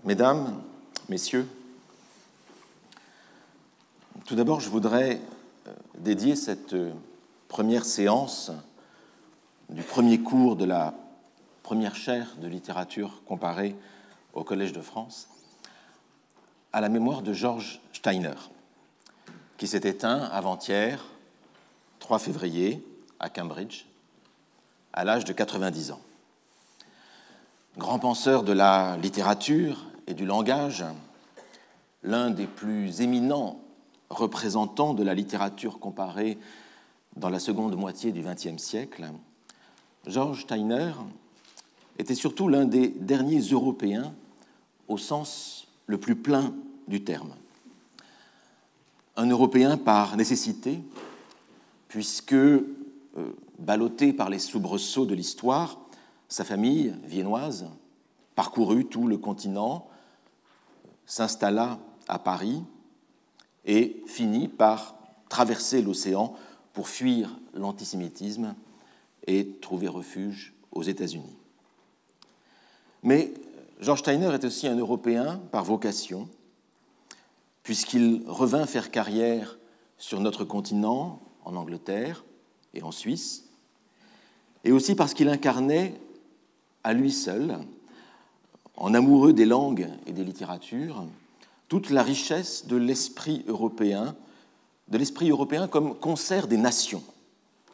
Mesdames, Messieurs, tout d'abord, je voudrais dédier cette première séance du premier cours de la première chaire de littérature comparée au Collège de France à la mémoire de George Steiner, qui s'est éteint avant-hier, 3 février, à Cambridge, à l'âge de 90 ans. Grand penseur de la littérature et du langage, l'un des plus éminents représentants de la littérature comparée dans la seconde moitié du XXe siècle, George Steiner était surtout l'un des derniers Européens au sens le plus plein du terme. Un Européen par nécessité, puisque, ballotté par les soubresauts de l'histoire, sa famille viennoise parcourut tout le continent, s'installa à Paris et finit par traverser l'océan pour fuir l'antisémitisme et trouver refuge aux États-Unis. Mais George Steiner est aussi un Européen par vocation, puisqu'il revint faire carrière sur notre continent, en Angleterre et en Suisse, et aussi parce qu'il incarnait à lui seul, en amoureux des langues et des littératures, toute la richesse de l'esprit européen comme concert des nations,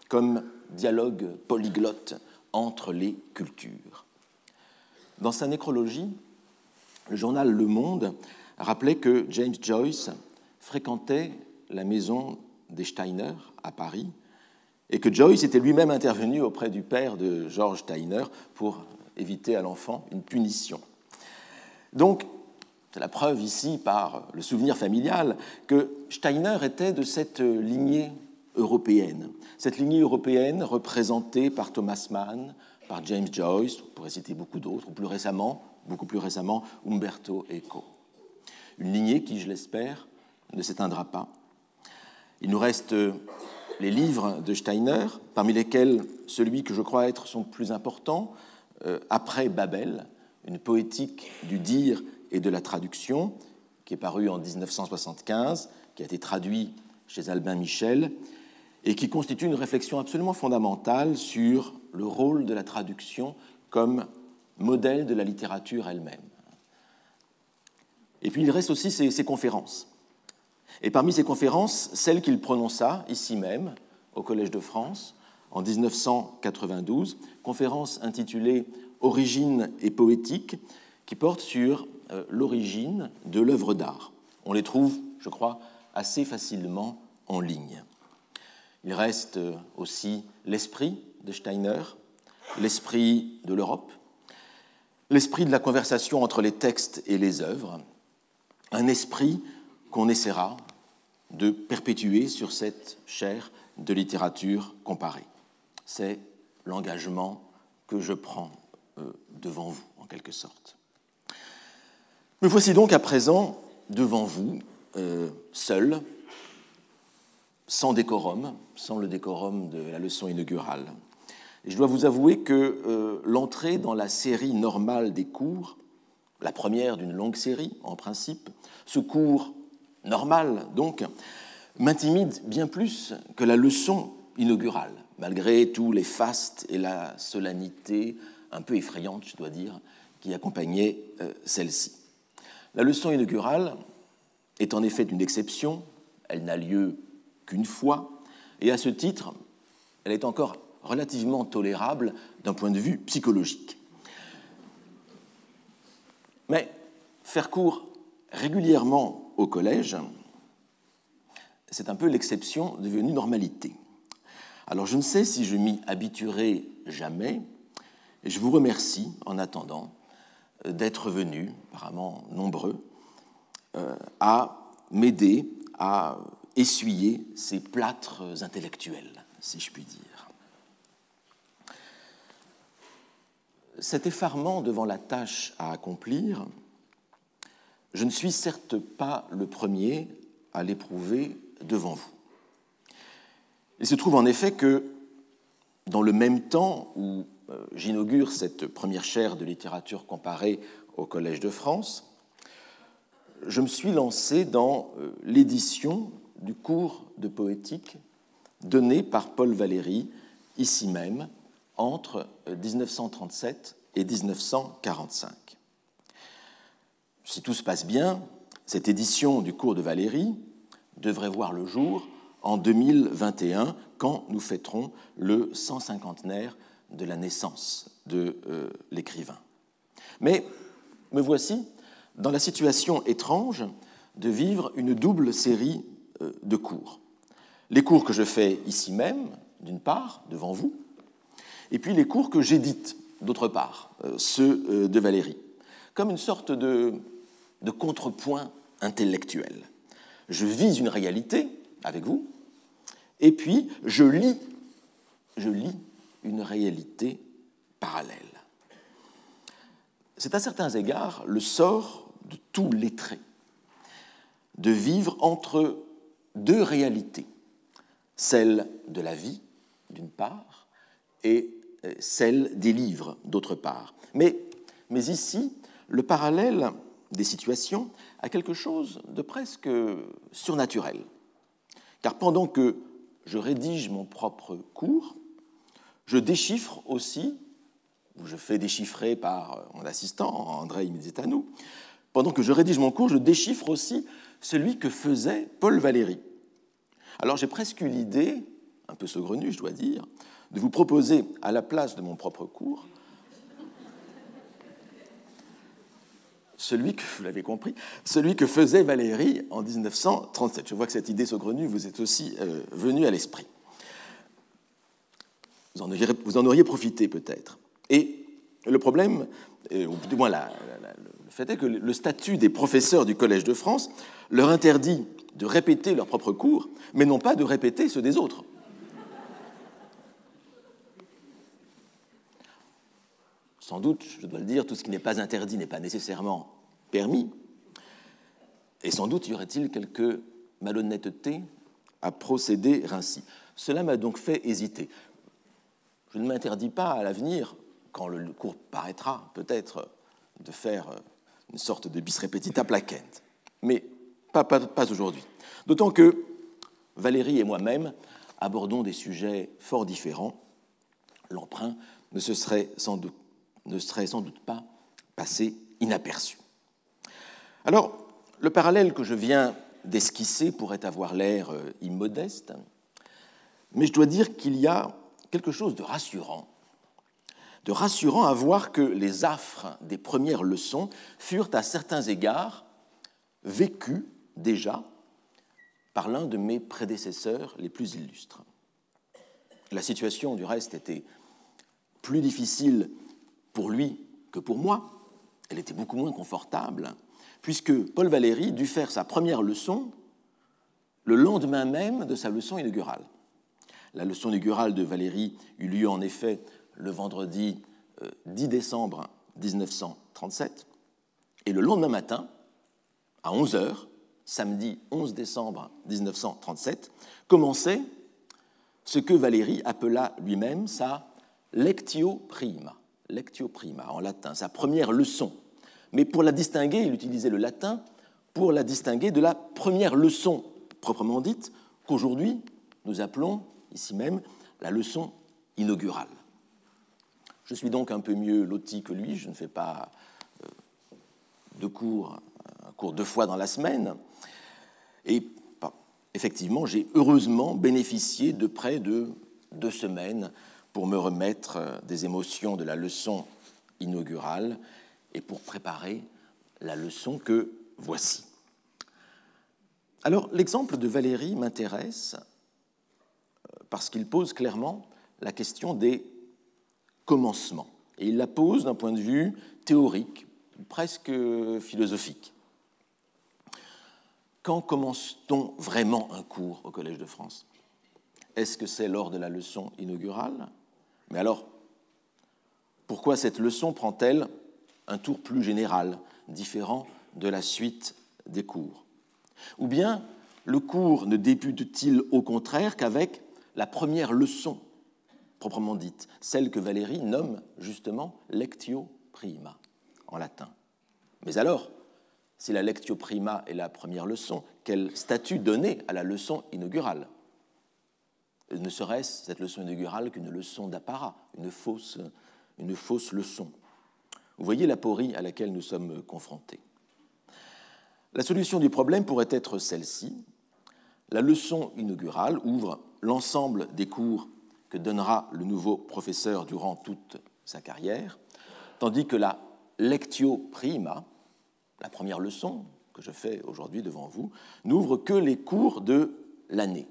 comme dialogue polyglotte entre les cultures. Dans sa nécrologie, le journal Le Monde rappelait que James Joyce fréquentait la maison des Steiner à Paris et que Joyce était lui-même intervenu auprès du père de George Steiner pour éviter à l'enfant une punition. Donc, c'est la preuve ici, par le souvenir familial, que Steiner était de cette lignée européenne. Cette lignée européenne représentée par Thomas Mann, par James Joyce, on pourrait citer beaucoup d'autres, ou beaucoup plus récemment, Umberto Eco. Une lignée qui, je l'espère, ne s'éteindra pas. Il nous reste les livres de Steiner, parmi lesquels celui que je crois être son plus important, Après Babel, une poétique du dire et de la traduction, qui est paru en 1975, qui a été traduit chez Albin Michel, et qui constitue une réflexion absolument fondamentale sur le rôle de la traduction comme modèle de la littérature elle-même. Et puis il reste aussi ses conférences. Et parmi ces conférences, celle qu'il prononça ici même, au Collège de France, en 1992, conférence intitulée « Origine et poétique », qui porte sur l'origine de l'œuvre d'art. On les trouve, je crois, assez facilement en ligne. Il reste aussi l'esprit de Steiner, l'esprit de l'Europe, l'esprit de la conversation entre les textes et les œuvres, un esprit qu'on essaiera de perpétuer sur cette chaire de littérature comparée. C'est l'engagement que je prends devant vous, en quelque sorte. Me voici donc à présent devant vous, seul, sans décorum, sans le décorum de la leçon inaugurale. Et je dois vous avouer que l'entrée dans la série normale des cours, la première d'une longue série en principe, ce cours normal donc, m'intimide bien plus que la leçon inaugurale, malgré tous les fastes et la solennité un peu effrayante, je dois dire, qui accompagnaient celle-ci. La leçon inaugurale est en effet une exception, elle n'a lieu qu'une fois, et à ce titre, elle est encore relativement tolérable d'un point de vue psychologique. Mais faire cours régulièrement au collège, c'est un peu l'exception devenue normalité. Alors je ne sais si je m'y habituerai jamais, et je vous remercie en attendant d'être venus, apparemment nombreux, à m'aider à essuyer ces plâtres intellectuels, si je puis dire. Cet effarement devant la tâche à accomplir, je ne suis certes pas le premier à l'éprouver devant vous. Il se trouve en effet que, dans le même temps où j'inaugure cette première chaire de littérature comparée au Collège de France, je me suis lancé dans l'édition du cours de poétique donné par Paul Valéry, ici même, entre 1937 et 1945. Si tout se passe bien, cette édition du cours de Valéry devrait voir le jour en 2021, quand nous fêterons le 150aire de la naissance de l'écrivain. Mais me voici dans la situation étrange de vivre une double série de cours. Les cours que je fais ici même, d'une part, devant vous, et puis les cours que j'édite, d'autre part, ceux de Valéry, comme une sorte de contrepoint intellectuel. Je vis une réalité avec vous, et puis je lis une réalité parallèle. C'est à certains égards le sort de tout lettré de vivre entre deux réalités, celle de la vie, d'une part, et celle des livres, d'autre part. Mais ici, le parallèle des situations a quelque chose de presque surnaturel. Car pendant que je rédige mon propre cours, je déchiffre aussi, ou je fais déchiffrer par mon assistant, André Imizetanou, pendant que je rédige mon cours, je déchiffre aussi celui que faisait Paul Valéry. Alors j'ai presque eu l'idée, un peu saugrenue je dois dire, de vous proposer à la place de mon propre cours, celui que, vous l'avez compris, celui que faisait Valéry en 1937. Je vois que cette idée saugrenue vous est aussi venue à l'esprit. Vous en auriez profité peut-être. Et le problème, ou du moins le fait est que le statut des professeurs du Collège de France leur interdit de répéter leurs propres cours, mais non pas de répéter ceux des autres. Sans doute, je dois le dire, tout ce qui n'est pas interdit n'est pas nécessairement permis, et sans doute y aurait-il quelque malhonnêteté à procéder ainsi. Cela m'a donc fait hésiter. Je ne m'interdis pas à l'avenir, quand le cours paraîtra, peut-être, de faire une sorte de bis repetita placent, mais pas aujourd'hui. D'autant que Valéry et moi-même abordons des sujets fort différents. L'emprunt ne serait sans doute pas passé inaperçu. Alors, le parallèle que je viens d'esquisser pourrait avoir l'air immodeste, mais je dois dire qu'il y a quelque chose de rassurant à voir que les affres des premières leçons furent à certains égards vécues déjà par l'un de mes prédécesseurs les plus illustres. La situation, du reste, était plus difficile pour lui que pour moi. Elle était beaucoup moins confortable, puisque Paul Valéry dut faire sa première leçon le lendemain même de sa leçon inaugurale. La leçon inaugurale de Valéry eut lieu en effet le vendredi 10 décembre 1937, et le lendemain matin, à 11h, samedi 11 décembre 1937, commençait ce que Valéry appela lui-même sa lectio prima, en latin, sa première leçon. Mais pour la distinguer, il utilisait le latin pour la distinguer de la première leçon proprement dite, qu'aujourd'hui nous appelons, ici même, la leçon inaugurale. Je suis donc un peu mieux loti que lui, je ne fais pas un cours 2 fois dans la semaine, et effectivement, j'ai heureusement bénéficié de près de 2 semaines pour me remettre des émotions de la leçon inaugurale et pour préparer la leçon que voici. Alors, l'exemple de Valéry m'intéresse parce qu'il pose clairement la question des commencements. Et il la pose d'un point de vue théorique, presque philosophique. Quand commence-t-on vraiment un cours au Collège de France ? Est-ce que c'est lors de la leçon inaugurale ? Mais alors, pourquoi cette leçon prend-elle un tour plus général, différent de la suite des cours ? Ou bien, le cours ne débute-t-il au contraire qu'avec la première leçon, proprement dite, celle que Valéry nomme justement lectio prima, en latin. Mais alors, si la lectio prima est la première leçon, quel statut donner à la leçon inaugurale? Ne serait-ce cette leçon inaugurale qu'une leçon d'apparat, une fausse leçon? Vous voyez l'aporie à laquelle nous sommes confrontés. La solution du problème pourrait être celle-ci. La leçon inaugurale ouvre l'ensemble des cours que donnera le nouveau professeur durant toute sa carrière, tandis que la lectio prima, la première leçon que je fais aujourd'hui devant vous, n'ouvre que les cours de l'année.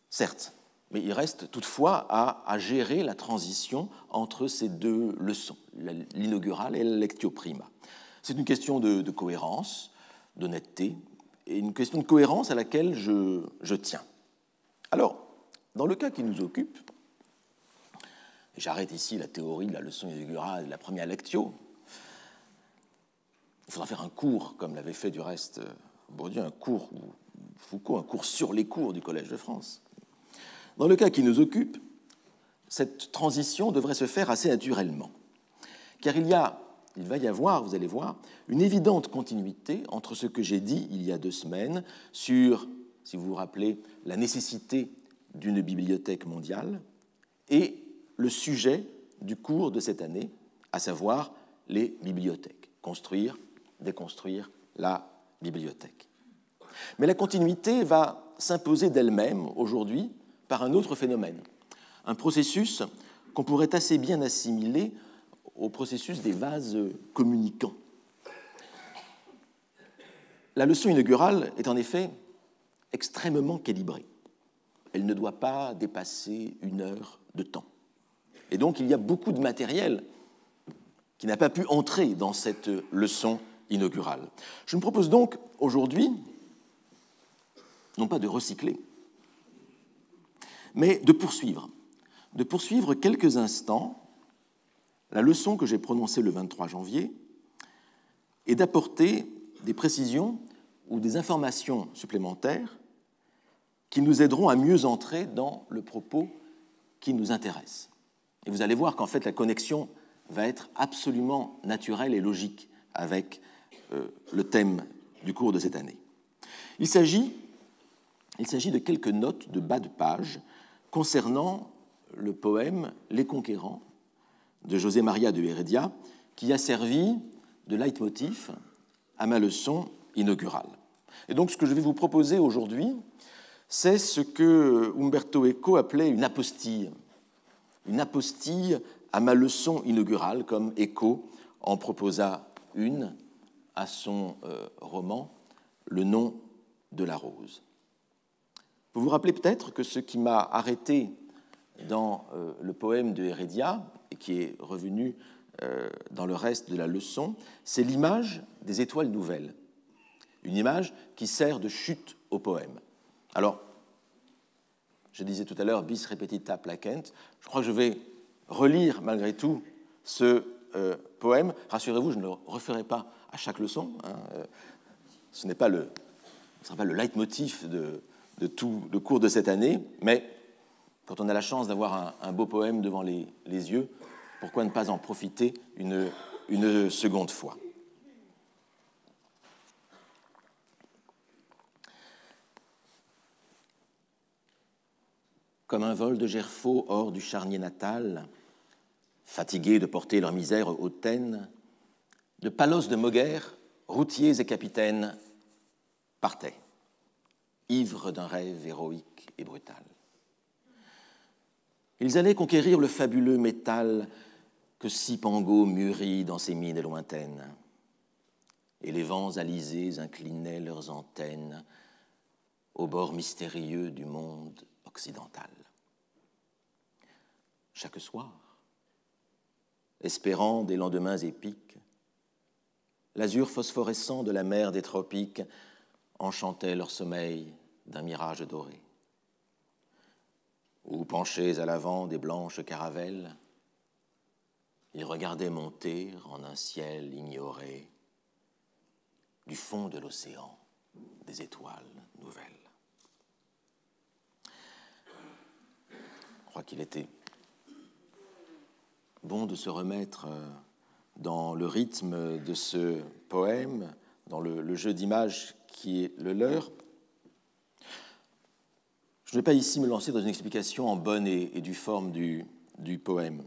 Certes, mais il reste toutefois à gérer la transition entre ces deux leçons, l'inaugurale et la lectio prima. C'est une question de cohérence, d'honnêteté, et une question de cohérence à laquelle je tiens. Alors, dans le cas qui nous occupe, et j'arrête ici la théorie de la leçon inaugurale de la première lectio, il faudra faire un cours, comme l'avait fait du reste Bourdieu, un cours, ou Foucault, un cours sur les cours du Collège de France. Dans le cas qui nous occupe, cette transition devrait se faire assez naturellement, car il va y avoir, vous allez voir, une évidente continuité entre ce que j'ai dit il y a 2 semaines sur, si vous vous rappelez, la nécessité d'une bibliothèque mondiale et le sujet du cours de cette année, à savoir les bibliothèques, construire, déconstruire la bibliothèque. Mais la continuité va s'imposer d'elle-même aujourd'hui par un autre phénomène, un processus qu'on pourrait assez bien assimiler au processus des vases communicants. La leçon inaugurale est en effet extrêmement calibrée. Elle ne doit pas dépasser 1 heure de temps. Et donc, il y a beaucoup de matériel qui n'a pas pu entrer dans cette leçon inaugurale. Je me propose donc aujourd'hui, non pas de recycler, mais de poursuivre quelques instants la leçon que j'ai prononcée le 23 janvier et d'apporter des précisions ou des informations supplémentaires qui nous aideront à mieux entrer dans le propos qui nous intéresse. Et vous allez voir qu'en fait, la connexion va être absolument naturelle et logique avec le thème du cours de cette année. Il s'agit de quelques notes de bas de page concernant le poème « Les Conquérants » de José María de Heredia, qui a servi de leitmotiv à ma leçon inaugurale. Et donc, ce que je vais vous proposer aujourd'hui, c'est ce que Umberto Eco appelait une apostille à ma leçon inaugurale, comme Eco en proposa une à son roman « Le nom de la rose ». Vous vous rappelez peut-être que ce qui m'a arrêté dans le poème de Heredia, et qui est revenu dans le reste de la leçon, c'est l'image des étoiles nouvelles, une image qui sert de chute au poème. Alors, je disais tout à l'heure, bis repetita placent, je crois que je vais relire malgré tout ce poème. Rassurez-vous, je ne le referai pas à chaque leçon. Ce ne sera pas le leitmotiv de tout le cours de cette année, mais quand on a la chance d'avoir un beau poème devant les yeux, pourquoi ne pas en profiter une seconde fois? Comme un vol de gerfauds hors du charnier natal, fatigués de porter leur misère hautaine, de Palos de Moguer, routiers et capitaines partaient, ivres d'un rêve héroïque et brutal. Ils allaient conquérir le fabuleux métal que Cipango mûrit dans ses mines lointaines, et les vents alizés inclinaient leurs antennes au bord mystérieux du monde occidental. Chaque soir, espérant des lendemains épiques, l'azur phosphorescent de la mer des tropiques enchantait leur sommeil d'un mirage doré. Ou penchés à l'avant des blanches caravelles, ils regardaient monter en un ciel ignoré du fond de l'océan des étoiles nouvelles. Je crois qu'il était bon de se remettre dans le rythme de ce poème, dans le jeu d'images qui est le leur. Je ne vais pas ici me lancer dans une explication en bonne et due forme du poème.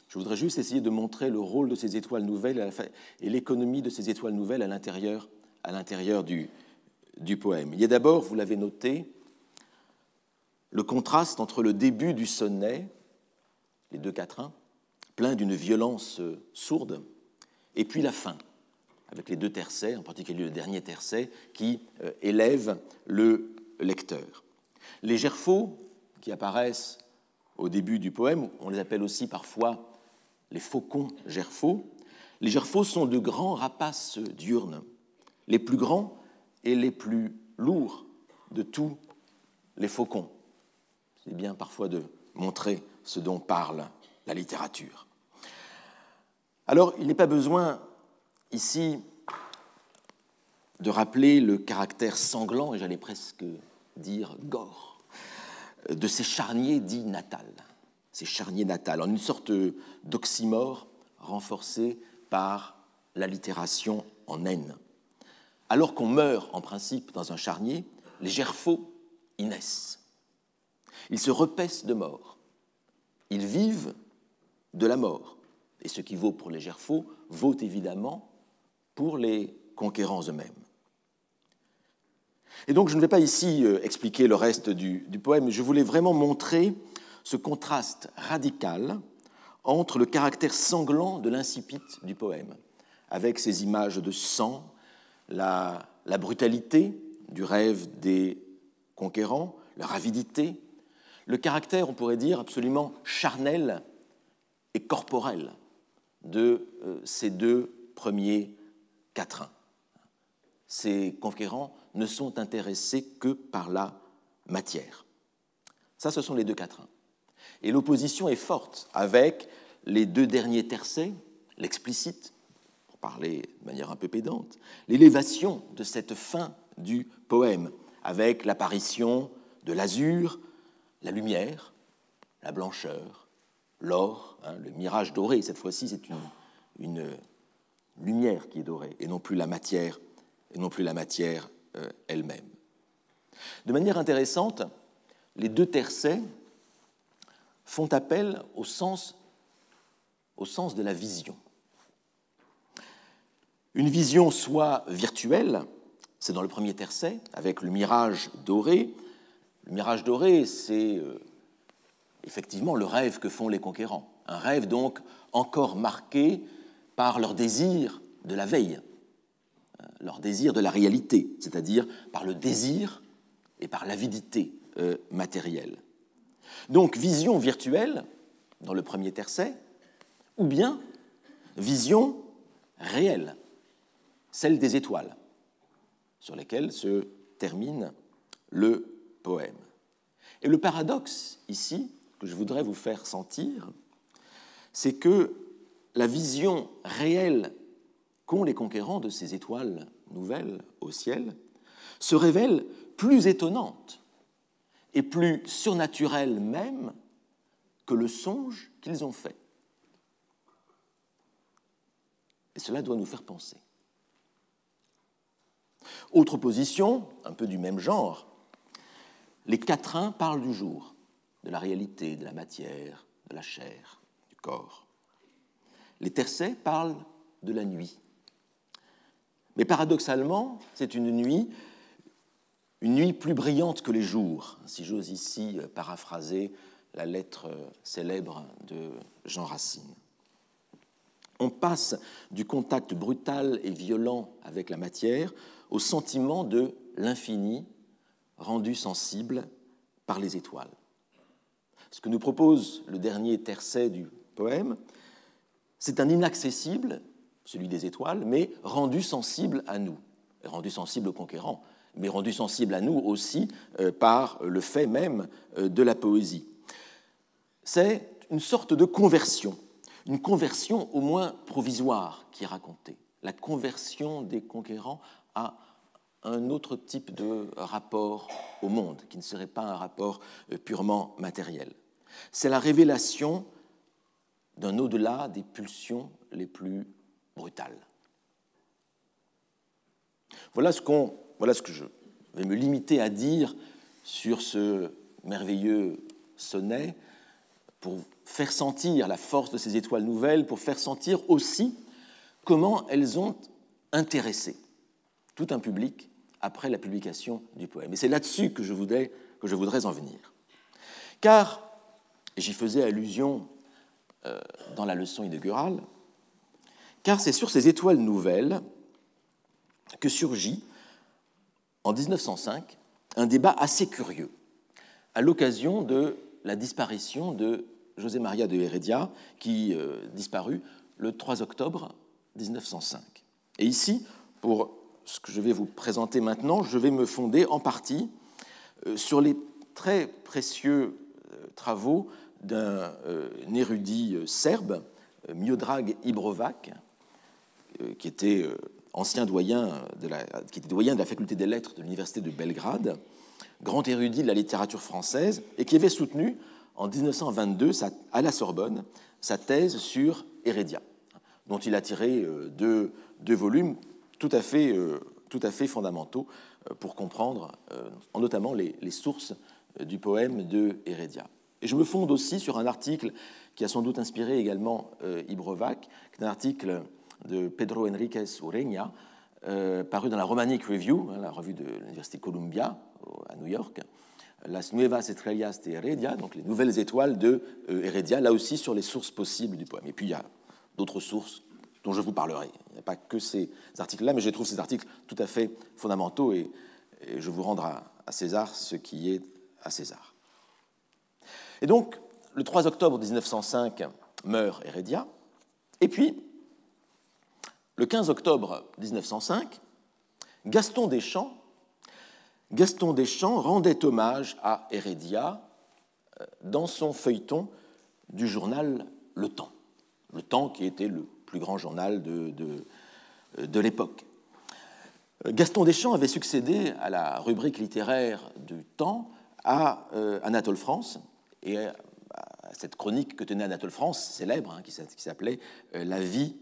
Je voudrais juste essayer de montrer le rôle de ces étoiles nouvelles et l'économie de ces étoiles nouvelles à l'intérieur du poème. Il y a d'abord, vous l'avez noté, le contraste entre le début du sonnet, les deux quatrains, plein d'une violence sourde, et puis la fin, avec les deux tercets, en particulier le dernier tercet, qui élève le lecteur. Les gerfaux qui apparaissent au début du poème, on les appelle aussi parfois les faucons gerfaux. Les gerfaux sont de grands rapaces diurnes, les plus grands et les plus lourds de tous les faucons. C'est bien parfois de montrer ce dont parle la littérature. Alors, il n'est pas besoin ici de rappeler le caractère sanglant, et j'allais presque dire gore, de ces charniers dits natals. Ces charniers natals, en une sorte d'oxymore renforcé par l'allitération en N. Alors qu'on meurt en principe dans un charnier, les gerfaux y naissent. Ils se repaissent de mort. Ils vivent de la mort. Et ce qui vaut pour les gerfaux vaut évidemment pour les conquérants eux-mêmes. Et donc je ne vais pas ici expliquer le reste du poème, je voulais vraiment montrer ce contraste radical entre le caractère sanglant de l'incipit du poème, avec ces images de sang, la brutalité du rêve des conquérants, leur avidité, le caractère, on pourrait dire, absolument charnel et corporel de ces deux premiers quatrains. Ces conquérants ne sont intéressés que par la matière. Ça, ce sont les deux quatrains. Et l'opposition est forte avec les deux derniers tercets, l'explicite, pour parler de manière un peu pédante, l'élévation de cette fin du poème, avec l'apparition de l'azur, la lumière, la blancheur, l'or, le mirage doré. Cette fois-ci, c'est une lumière qui est dorée, et non plus la matière elle-même. De manière intéressante, les deux tercets font appel au sens de la vision. Une vision soit virtuelle, c'est dans le premier tercet, avec le mirage doré. Le mirage doré, c'est effectivement le rêve que font les conquérants. Un rêve donc encore marqué par leur désir de la veille, leur désir de la réalité, c'est-à-dire par le désir et par l'avidité matérielle. Donc, vision virtuelle, dans le premier tercet, ou bien vision réelle, celle des étoiles, sur lesquelles se termine le poème. Et le paradoxe, ici, que je voudrais vous faire sentir, c'est que la vision réelle qu'ont les conquérants de ces étoiles nouvelles au ciel se révèle plus étonnante et plus surnaturelle même que le songe qu'ils ont fait. Et cela doit nous faire penser. Autre position, un peu du même genre, les quatrains parlent du jour, de la réalité, de la matière, de la chair, du corps. Les tercets parlent de la nuit. Mais paradoxalement, c'est une nuit plus brillante que les jours, si j'ose ici paraphraser la lettre célèbre de Jean Racine. On passe du contact brutal et violent avec la matière au sentiment de l'infini rendu sensible par les étoiles. Ce que nous propose le dernier tercet du poème, c'est un inaccessible, celui des étoiles, mais rendu sensible à nous, rendu sensible aux conquérants, mais rendu sensible à nous aussi par le fait même de la poésie. C'est une sorte de conversion, une conversion au moins provisoire qui est racontée, la conversion des conquérants à un autre type de rapport au monde, qui ne serait pas un rapport purement matériel. C'est la révélation d'un au-delà des pulsions les plus brutale. Voilà ce que je vais me limiter à dire sur ce merveilleux sonnet pour faire sentir la force de ces étoiles nouvelles, pour faire sentir aussi comment elles ont intéressé tout un public après la publication du poème. Et c'est là-dessus que je voudrais en venir. Car, et j'y faisais allusion dans la leçon inaugurale, car c'est sur ces étoiles nouvelles que surgit, en 1905, un débat assez curieux, à l'occasion de la disparition de José María de Heredia, qui disparut le 3 octobre 1905. Et ici, pour ce que je vais vous présenter maintenant, je vais me fonder en partie sur les très précieux travaux d'un érudit serbe, Miodrag Ibrovac, qui était ancien doyen de la faculté des lettres de l'université de Belgrade, grand érudit de la littérature française, et qui avait soutenu en 1922 à la Sorbonne sa thèse sur Heredia, dont il a tiré deux volumes tout à fait fondamentaux pour comprendre notamment les sources du poème de Heredia. Et je me fonde aussi sur un article qui a sans doute inspiré également Ibrovac, qui est un article de Pedro Enriquez Ureña, paru dans la Romanic Review, la revue de l'Université Columbia à New York, Las Nuevas Estrellas de Heredia, donc les nouvelles étoiles de Heredia, là aussi sur les sources possibles du poème. Et puis il y a d'autres sources dont je vous parlerai. Il n'y a pas que ces articles-là, mais je trouve ces articles tout à fait fondamentaux et je vous rendre à César ce qui est à César. Et donc, le 3 octobre 1905 meurt Heredia, et puis, le 15 octobre 1905, Gaston Deschamps rendait hommage à Heredia dans son feuilleton du journal Le Temps. Le Temps qui était le plus grand journal de l'époque. Gaston Deschamps avait succédé à la rubrique littéraire du Temps à Anatole France et à cette chronique que tenait Anatole France, célèbre, qui s'appelait La vie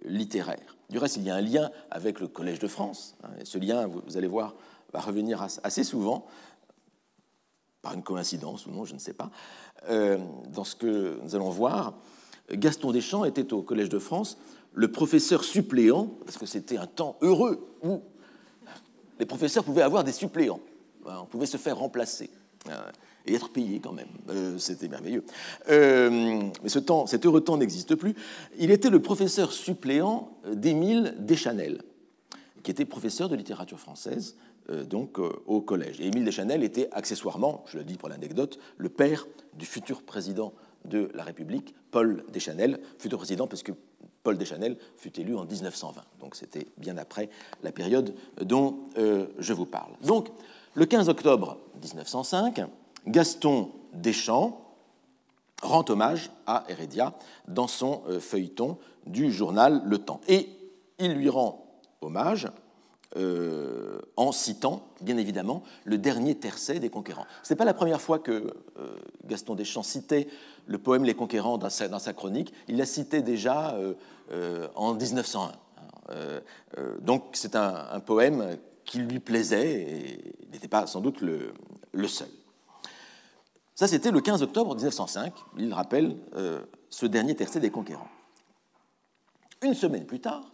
littéraire. Du reste, il y a un lien avec le Collège de France. Et ce lien, vous allez voir, va revenir assez souvent, par une coïncidence ou non, je ne sais pas. Dans ce que nous allons voir, Gaston Deschamps était au Collège de France le professeur suppléant, parce que c'était un temps heureux où les professeurs pouvaient avoir des suppléants. On pouvait se faire remplacer et être payé quand même. C'était merveilleux. Mais cet heureux temps n'existe plus. Il était le professeur suppléant d'Émile Deschanel, qui était professeur de littérature française donc au collège. Et Émile Deschanel était accessoirement, je le dis pour l'anecdote, le père du futur président de la République, Paul Deschanel, futur président parce que Paul Deschanel fut élu en 1920. Donc c'était bien après la période dont je vous parle. Donc, le 15 octobre 1905, Gaston Deschamps rend hommage à Heredia dans son feuilleton du journal Le Temps. Et il lui rend hommage en citant, bien évidemment, le dernier tercet des Conquérants. Ce n'est pas la première fois que Gaston Deschamps citait le poème Les Conquérants dans sa chronique. Il l'a cité déjà en 1901. Donc c'est un poème qui lui plaisait et il n'était pas sans doute le seul. Ça, c'était le 15 octobre 1905. Il rappelle ce dernier tercet des Conquérants. Une semaine plus tard,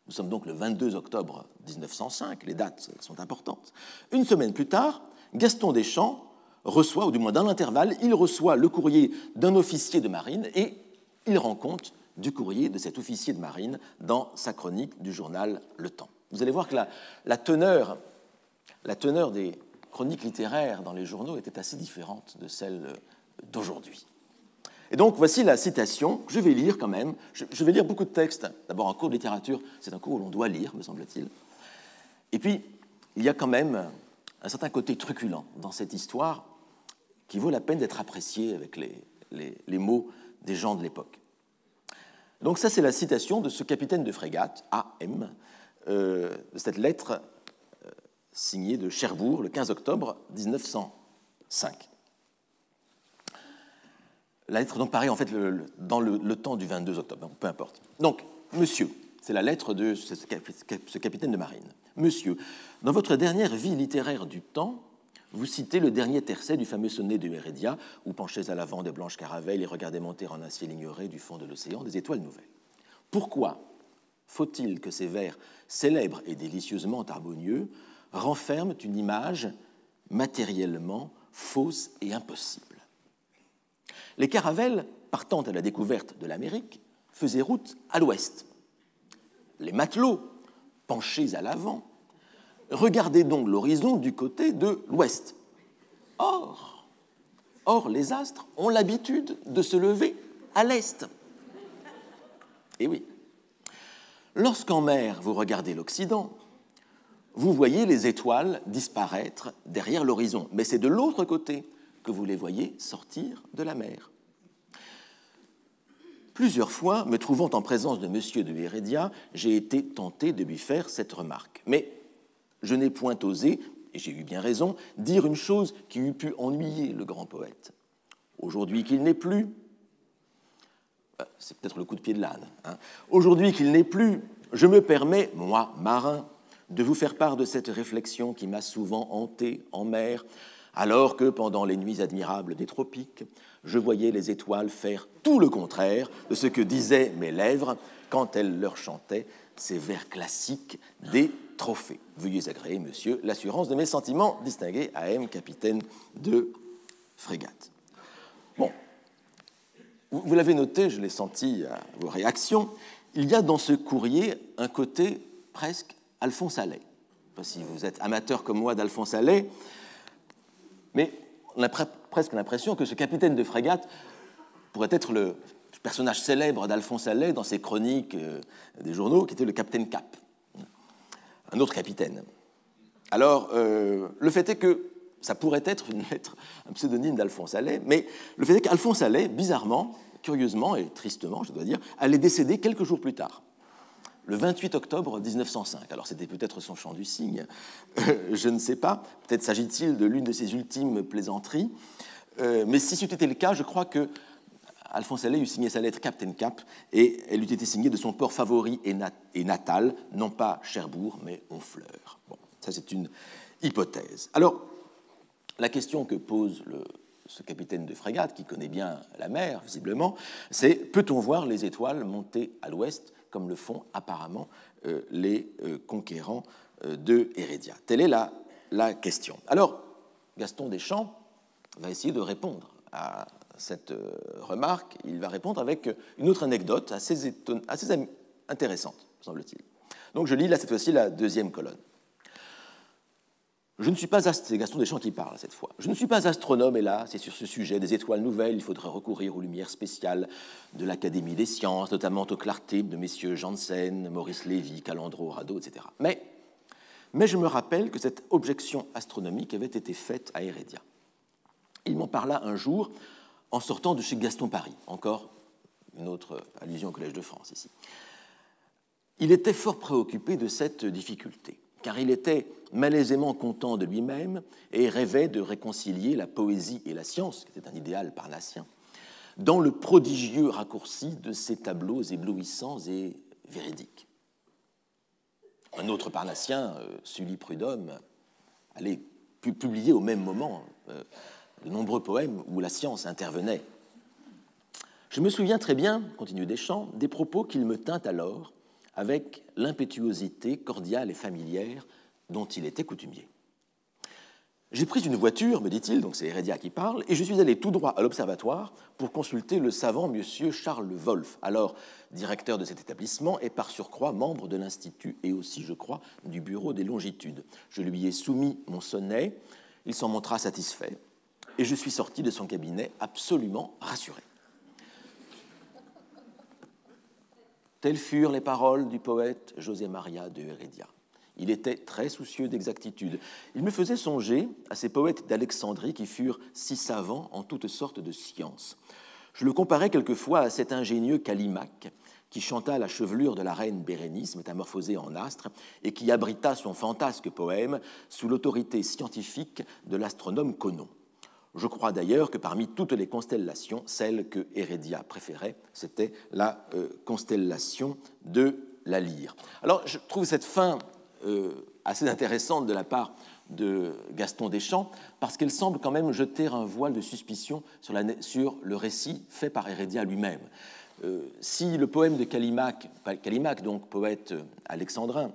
nous sommes donc le 22 octobre 1905, les dates sont importantes. Une semaine plus tard, Gaston Deschamps reçoit, ou du moins dans l'intervalle, il reçoit le courrier d'un officier de marine et il rend compte du courrier de cet officier de marine dans sa chronique du journal Le Temps. Vous allez voir que la teneur des chroniques littéraires dans les journaux était assez différente de celle d'aujourd'hui. Et donc, voici la citation que je vais lire quand même. Je vais lire beaucoup de textes. D'abord, en cours de littérature, c'est un cours où l'on doit lire, me semble-t-il. Et puis, il y a quand même un certain côté truculent dans cette histoire qui vaut la peine d'être apprécié avec les mots des gens de l'époque. Donc ça, c'est la citation de ce capitaine de frégate, A.M., de cette lettre signée de Cherbourg, le 15 octobre 1905. La lettre donc paraît en fait dans le temps du 22 octobre, peu importe. Donc, Monsieur, c'est la lettre de ce capitaine de marine. Monsieur, dans votre dernière vie littéraire du temps, vous citez le dernier tercet du fameux sonnet de Heredia, où penchés à l'avant de blanches caravelles et regardez monter en un ciel ignoré du fond de l'océan des étoiles nouvelles. Pourquoi faut-il que ces vers célèbres et délicieusement harmonieux renferment une image matériellement fausse et impossible? Les caravelles, partant à la découverte de l'Amérique, faisaient route à l'ouest. Les matelots, penchés à l'avant, regardaient donc l'horizon du côté de l'ouest. Or, les astres ont l'habitude de se lever à l'est. Et oui. Lorsqu'en mer, vous regardez l'Occident, vous voyez les étoiles disparaître derrière l'horizon. Mais c'est de l'autre côté que vous les voyez sortir de la mer. Plusieurs fois, me trouvant en présence de M. de Heredia, j'ai été tenté de lui faire cette remarque. Mais je n'ai point osé, et j'ai eu bien raison, dire une chose qui eût pu ennuyer le grand poète. Aujourd'hui qu'il n'est plus, c'est peut-être le coup de pied de l'âne, hein. Aujourd'hui qu'il n'est plus, je me permets, moi, marin, de vous faire part de cette réflexion qui m'a souvent hanté en mer, alors que, pendant les nuits admirables des tropiques, je voyais les étoiles faire tout le contraire de ce que disaient mes lèvres quand elles leur chantaient ces vers classiques des trophées. Veuillez agréer, monsieur, l'assurance de mes sentiments, distingué A.M., capitaine de frégate. Bon, vous l'avez noté, je l'ai senti à vos réactions, il y a dans ce courrier un côté presque Alphonse Allais. Je ne sais pas si vous êtes amateur comme moi d'Alphonse Allais, mais on a presque l'impression que ce capitaine de frégate pourrait être le personnage célèbre d'Alphonse Allais dans ses chroniques des journaux, qui était le capitaine Cap, un autre capitaine. Alors, le fait est que ça pourrait être une lettre, un pseudonyme d'Alphonse Allais, mais le fait est qu'Alphonse Allais, bizarrement, curieusement et tristement, je dois dire, allait décéder quelques jours plus tard, le 28 octobre 1905. Alors, c'était peut-être son chant du cygne, je ne sais pas. Peut-être s'agit-il de l'une de ses ultimes plaisanteries. Mais si c'était le cas, je crois que Alphonse Allais eût signé sa lettre Captain Cap et elle eût été signée de son port favori et natal, non pas Cherbourg, mais Honfleur. Bon, ça, c'est une hypothèse. Alors, la question que pose ce capitaine de frégate, qui connaît bien la mer, visiblement, c'est peut-on voir les étoiles monter à l'ouest comme le font apparemment les conquérants de Heredia? Telle est la question. Alors, Gaston Deschamps va essayer de répondre à cette remarque. Il va répondre avec une autre anecdote assez intéressante, semble-t-il. Donc je lis là cette fois-ci la deuxième colonne. C'est Gaston Deschamps qui parle cette fois. Je ne suis pas astronome, hélas, et sur ce sujet des étoiles nouvelles, il faudrait recourir aux lumières spéciales de l'Académie des sciences, notamment aux clartés de messieurs Janssen, Maurice Lévy, Calandro, Rado, etc. Mais je me rappelle que cette objection astronomique avait été faite à Heredia. Il m'en parla un jour en sortant de chez Gaston Paris, encore une autre allusion au Collège de France ici. Il était fort préoccupé de cette difficulté, car il était malaisément content de lui-même et rêvait de réconcilier la poésie et la science, qui était un idéal parnassien, dans le prodigieux raccourci de ces tableaux éblouissants et véridiques. Un autre parnassien, Sully Prudhomme, allait publier au même moment de nombreux poèmes où la science intervenait. Je me souviens très bien, continue Deschamps, des propos qu'il me tint alors avec l'impétuosité cordiale et familière dont il était coutumier. J'ai pris une voiture, me dit-il, donc c'est Heredia qui parle, et je suis allé tout droit à l'observatoire pour consulter le savant monsieur Charles Wolff, alors directeur de cet établissement et par surcroît membre de l'Institut et aussi, je crois, du Bureau des longitudes. Je lui ai soumis mon sonnet, il s'en montra satisfait, et je suis sorti de son cabinet absolument rassuré. Telles furent les paroles du poète José Maria de Heredia. Il était très soucieux d'exactitude. Il me faisait songer à ces poètes d'Alexandrie qui furent si savants en toutes sortes de sciences. Je le comparais quelquefois à cet ingénieux Callimaque qui chanta la chevelure de la reine Bérénice, métamorphosée en astre, et qui abrita son fantasque poème sous l'autorité scientifique de l'astronome Conon. Je crois d'ailleurs que parmi toutes les constellations, celle que Heredia préférait, c'était la constellation de la Lyre. Alors, je trouve cette fin assez intéressante de la part de Gaston Deschamps, parce qu'elle semble quand même jeter un voile de suspicion sur le récit fait par Heredia lui-même. Si le poème de Callimaque, donc poète alexandrin,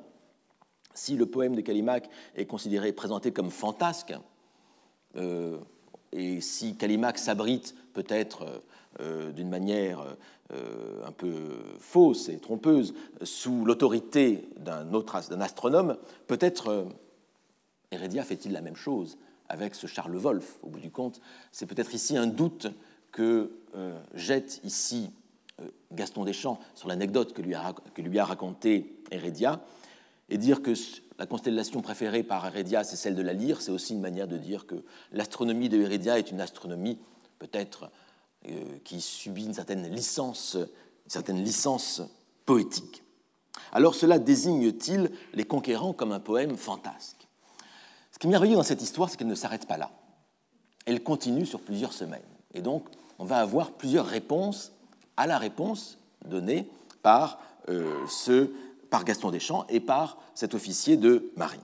si le poème de Callimaque est considéré, présenté comme fantasque, et si Callimaque s'abrite peut-être d'une manière un peu fausse et trompeuse sous l'autorité d'un astronome, peut-être Heredia fait-il la même chose avec ce Charles Wolff. Au bout du compte, c'est peut-être ici un doute que jette ici Gaston Deschamps sur l'anecdote que lui a racontée Heredia, et dire que la constellation préférée par Heredia, c'est celle de la Lyre, c'est aussi une manière de dire que l'astronomie de Heredia est une astronomie peut-être qui subit une certaine licence poétique. Alors cela désigne-t-il Les Conquérants comme un poème fantasque? Ce qui est merveilleux dans cette histoire, c'est qu'elle ne s'arrête pas là. Elle continue sur plusieurs semaines. Et donc, on va avoir plusieurs réponses à la réponse donnée par Gaston Deschamps et par cet officier de marine.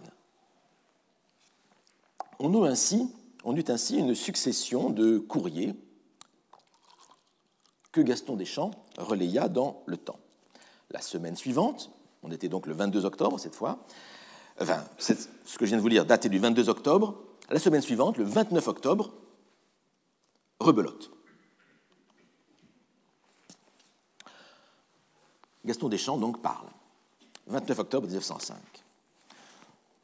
On eut ainsi une succession de courriers que Gaston Deschamps relaya dans le temps. La semaine suivante, on était donc le 22 octobre cette fois, ce que je viens de vous lire datait du 22 octobre, la semaine suivante, le 29 octobre, rebelote. Gaston Deschamps donc parle. 29 octobre 1905.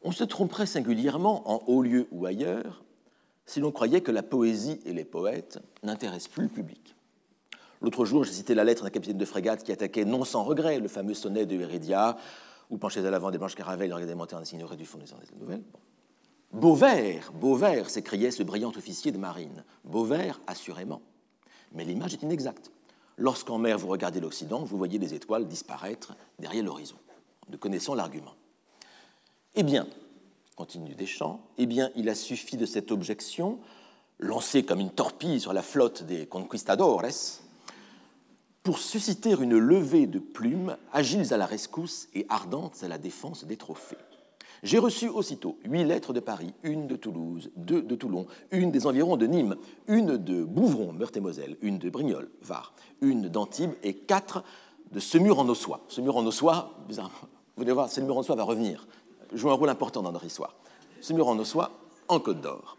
On se tromperait singulièrement, en haut lieu ou ailleurs, si l'on croyait que la poésie et les poètes n'intéressent plus le public. L'autre jour, j'ai cité la lettre d'un capitaine de frégate qui attaquait non sans regret le fameux sonnet de Heredia, où penchait à l'avant des blanches caravelles, regardait monter en signerait du fond des nouvelles. Beau vers, s'écriait ce brillant officier de marine. Beau vers, assurément. Mais l'image est inexacte. Lorsqu'en mer vous regardez l'Occident, vous voyez les étoiles disparaître derrière l'horizon. Nous connaissons l'argument. Eh bien, continue Deschamps, il a suffi de cette objection, lancée comme une torpille sur la flotte des conquistadores, pour susciter une levée de plumes, agiles à la rescousse et ardentes à la défense des trophées. J'ai reçu aussitôt 8 lettres de Paris, une de Toulouse, 2 de Toulon, une des environs de Nîmes, une de Bouvron, Meurthe-et-Moselle, une de Brignoles, Var, une d'Antibes et 4 de Semur-en-Ossois. Semur-en-Ossois, vous allez voir, Semur-en-Ossois va revenir, joue un rôle important dans notre histoire. Semur-en-Ossois, en Côte d'Or.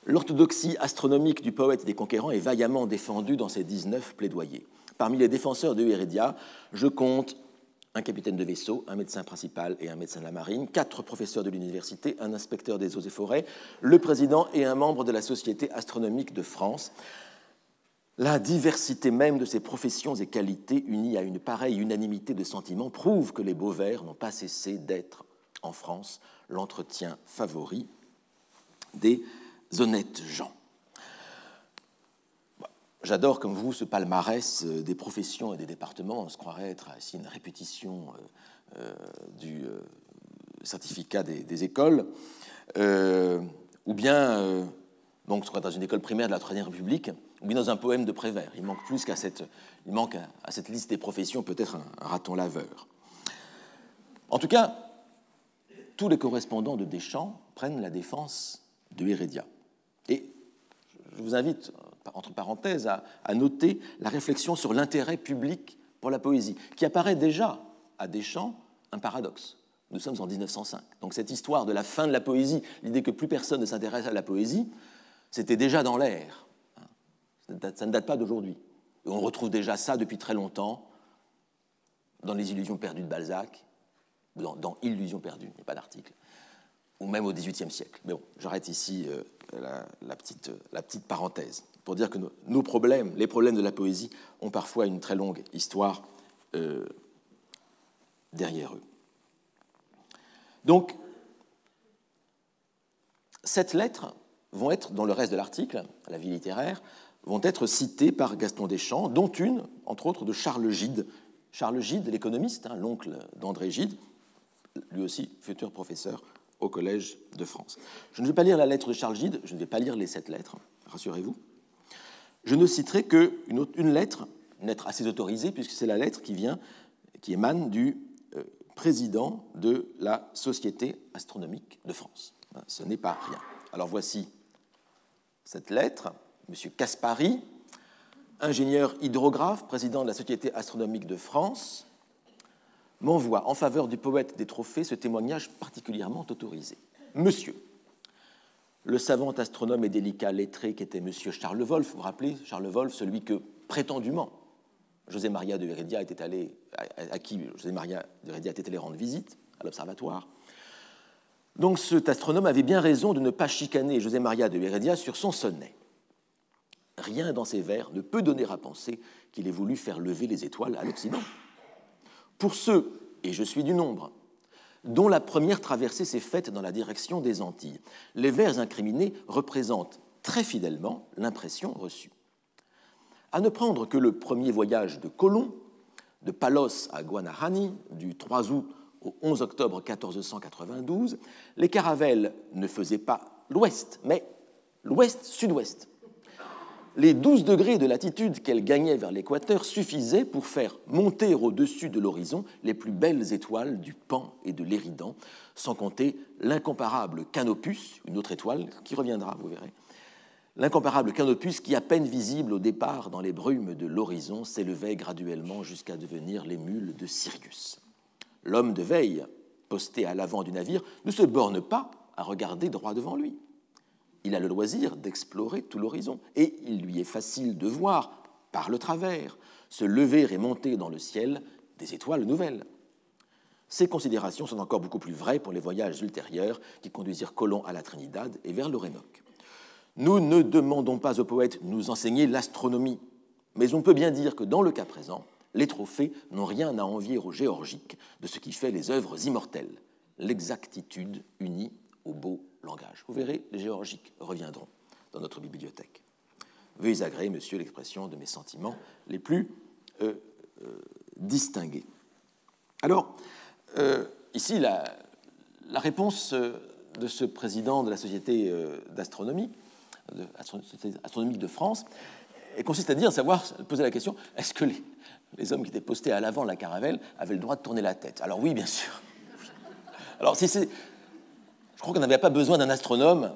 L'orthodoxie astronomique du poète des conquérants est vaillamment défendue dans ses 19 plaidoyers. Parmi les défenseurs de Heredia, je compte un capitaine de vaisseau, un médecin principal et un médecin de la marine, 4 professeurs de l'université, un inspecteur des eaux et forêts, le président et un membre de la Société astronomique de France. La diversité même de ces professions et qualités, unies à une pareille unanimité de sentiments, prouve que les beaux vers n'ont pas cessé d'être, en France, l'entretien favori des honnêtes gens. J'adore, comme vous, ce palmarès des professions et des départements. On se croirait être ici une répétition du certificat des écoles, ou bien donc, soit dans une école primaire de la Troisième République, ou bien dans un poème de Prévert. Il manque plus il manque à cette liste des professions peut-être un raton laveur. En tout cas, tous les correspondants de Deschamps prennent la défense de Heredia. Et je vous invite, entre parenthèses, à noter la réflexion sur l'intérêt public pour la poésie, qui apparaît déjà à Deschamps un paradoxe. Nous sommes en 1905. Donc cette histoire de la fin de la poésie, l'idée que plus personne ne s'intéresse à la poésie, c'était déjà dans l'air. Ça ne date pas d'aujourd'hui. Et on retrouve déjà ça depuis très longtemps dans Les Illusions perdues de Balzac, ou dans Illusions perdues, il n'y a pas d'article, ou même au XVIIIe siècle. Mais bon, j'arrête ici la petite parenthèse, pour dire que nos problèmes, les problèmes de la poésie, ont parfois une très longue histoire derrière eux. Donc, cette lettre vont être, dans le reste de l'article, La vie littéraire, vont être citées par Gaston Deschamps, dont une, entre autres, de Charles Gide. Charles Gide, l'économiste, l'oncle d'André Gide, lui aussi futur professeur au Collège de France. Je ne vais pas lire la lettre de Charles Gide, je ne vais pas lire les 7 lettres, rassurez-vous. Je ne citerai qu'une lettre, une lettre assez autorisée, puisque c'est la lettre qui émane du président de la Société astronomique de France. Ce n'est pas rien. Alors voici cette lettre, M. Caspary, ingénieur hydrographe, président de la Société astronomique de France, m'envoie en faveur du poète des trophées ce témoignage particulièrement autorisé. Monsieur, le savant astronome et délicat lettré qu'était M. Charles Wolf, vous vous rappelez, Charles Wolf, celui que prétendument José María de Heredia était allé, à qui José María de Heredia était allé rendre visite à l'observatoire. Donc cet astronome avait bien raison de ne pas chicaner José María de Heredia sur son sonnet. Rien dans ses vers ne peut donner à penser qu'il ait voulu faire lever les étoiles à l'Occident. Pour ceux, et je suis du nombre, dont la première traversée s'est faite dans la direction des Antilles, les vers incriminés représentent très fidèlement l'impression reçue. À ne prendre que le premier voyage de Colomb, de Palos à Guanahani, du 3 août au 11 octobre 1492, les caravelles ne faisaient pas l'ouest, mais l'ouest-sud-ouest. Les 12 degrés de latitude qu'elles gagnaient vers l'équateur suffisaient pour faire monter au-dessus de l'horizon les plus belles étoiles du Pan et de l'Éridan, sans compter l'incomparable Canopus, une autre étoile qui reviendra, vous verrez, l'incomparable Canopus qui, à peine visible au départ dans les brumes de l'horizon, s'élevait graduellement jusqu'à devenir l'émule de Sirius. L'homme de veille, posté à l'avant du navire, ne se borne pas à regarder droit devant lui. Il a le loisir d'explorer tout l'horizon, et il lui est facile de voir, par le travers, se lever et monter dans le ciel des étoiles nouvelles. Ces considérations sont encore beaucoup plus vraies pour les voyages ultérieurs qui conduisirent Colomb à la Trinidad et vers l'Orénoque. Nous ne demandons pas aux poètes de nous enseigner l'astronomie, mais on peut bien dire que dans le cas présent, les trophées n'ont rien à envier aux géorgiques de ce qui fait les œuvres immortelles, l'exactitude unie au beau langage. Vous verrez, les géorgiques reviendront dans notre bibliothèque. Veuillez agréer, monsieur, l'expression de mes sentiments les plus distingués. Alors, ici, la réponse de ce président de la Société d'astronomie, astronomique de France, consiste à dire, poser la question, est-ce que les hommes qui étaient postés à l'avant de la caravelle avaient le droit de tourner la tête? Alors oui, bien sûr. Alors si c'est... Je crois qu'on n'avait pas besoin d'un astronome.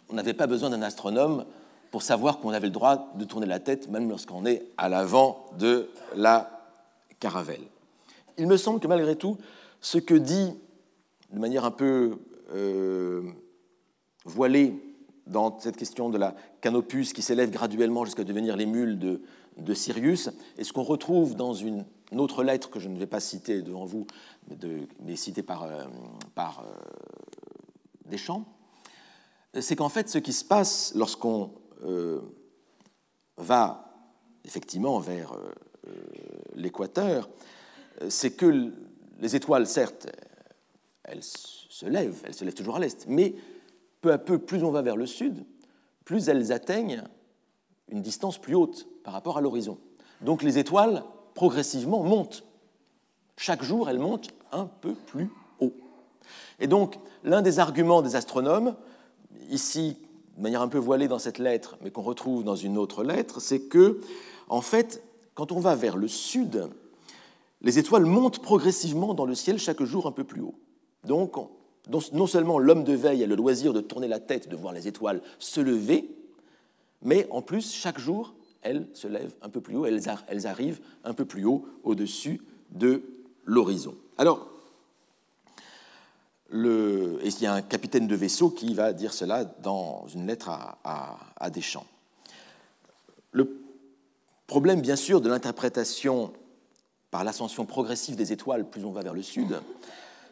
On n'avait pas besoin d'un astronome pour savoir qu'on avait le droit de tourner la tête, même lorsqu'on est à l'avant de la caravelle. Il me semble que malgré tout, ce que dit, de manière un peu voilée, dans cette question de la Canopus qui s'élève graduellement jusqu'à devenir l'émule de Sirius, et ce qu'on retrouve dans une autre lettre que je ne vais pas citer devant vous, mais citée par Deschamps, c'est qu'en fait, ce qui se passe lorsqu'on va effectivement vers l'équateur, c'est que les étoiles, certes, elles se lèvent toujours à l'est, mais peu à peu, plus on va vers le sud, plus elles atteignent une distance plus haute par rapport à l'horizon. Donc les étoiles, progressivement, montent. Chaque jour, elles montent un peu plus haut. Et donc, l'un des arguments des astronomes, ici, de manière un peu voilée dans cette lettre, mais qu'on retrouve dans une autre lettre, c'est que, en fait, quand on va vers le sud, les étoiles montent progressivement dans le ciel chaque jour un peu plus haut. Donc, non seulement l'homme de veille a le loisir de tourner la tête, de voir les étoiles se lever, mais en plus, chaque jour, elles se lèvent un peu plus haut, elles arrivent un peu plus haut au-dessus de l'horizon. Alors, et il y a un capitaine de vaisseau qui va dire cela dans une lettre à Deschamps. Le problème, bien sûr, de l'interprétation par l'ascension progressive des étoiles, plus on va vers le sud,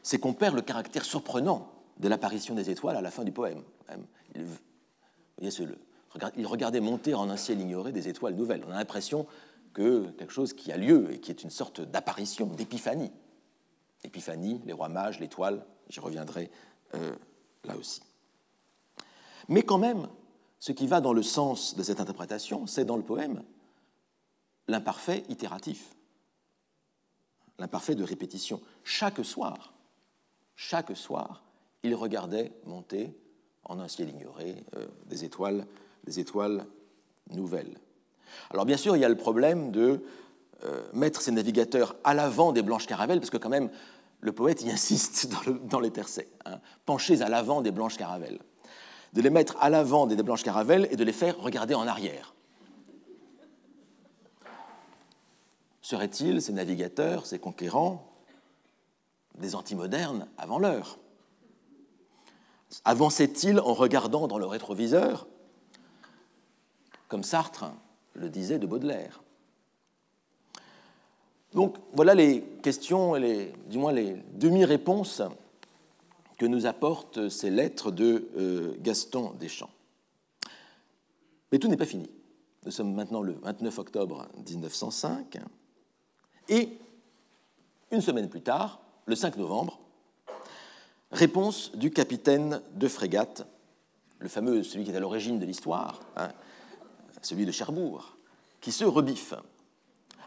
c'est qu'on perd le caractère surprenant de l'apparition des étoiles à la fin du poème. Il regardait monter en un ciel ignoré des étoiles nouvelles. On a l'impression que quelque chose qui a lieu et qui est une sorte d'apparition, d'épiphanie. Épiphanie, les rois mages, l'étoile, j'y reviendrai là aussi. Mais quand même, ce qui va dans le sens de cette interprétation, c'est dans le poème l'imparfait itératif, l'imparfait de répétition. Chaque soir, chaque soir, il regardait monter en un ciel ignoré des étoiles nouvelles. Alors bien sûr, il y a le problème de mettre ses navigateurs à l'avant des blanches caravelles, parce que quand même, le poète y insiste dans les tercets, hein, penchez à l'avant des blanches caravelles. De les mettre à l'avant des blanches caravelles et de les faire regarder en arrière. Seraient-ils, ces navigateurs, ces conquérants, des antimodernes avant l'heure? Avançaient-ils en regardant dans le rétroviseur, comme Sartre le disait de Baudelaire? Donc voilà les questions, du moins les demi-réponses que nous apportent ces lettres de Gaston Deschamps. Mais tout n'est pas fini. Nous sommes maintenant le 29 octobre 1905, et une semaine plus tard, le 5 novembre, réponse du capitaine de frégate, le fameux, celui qui est à l'origine de l'histoire, hein, celui de Cherbourg, qui se rebiffe.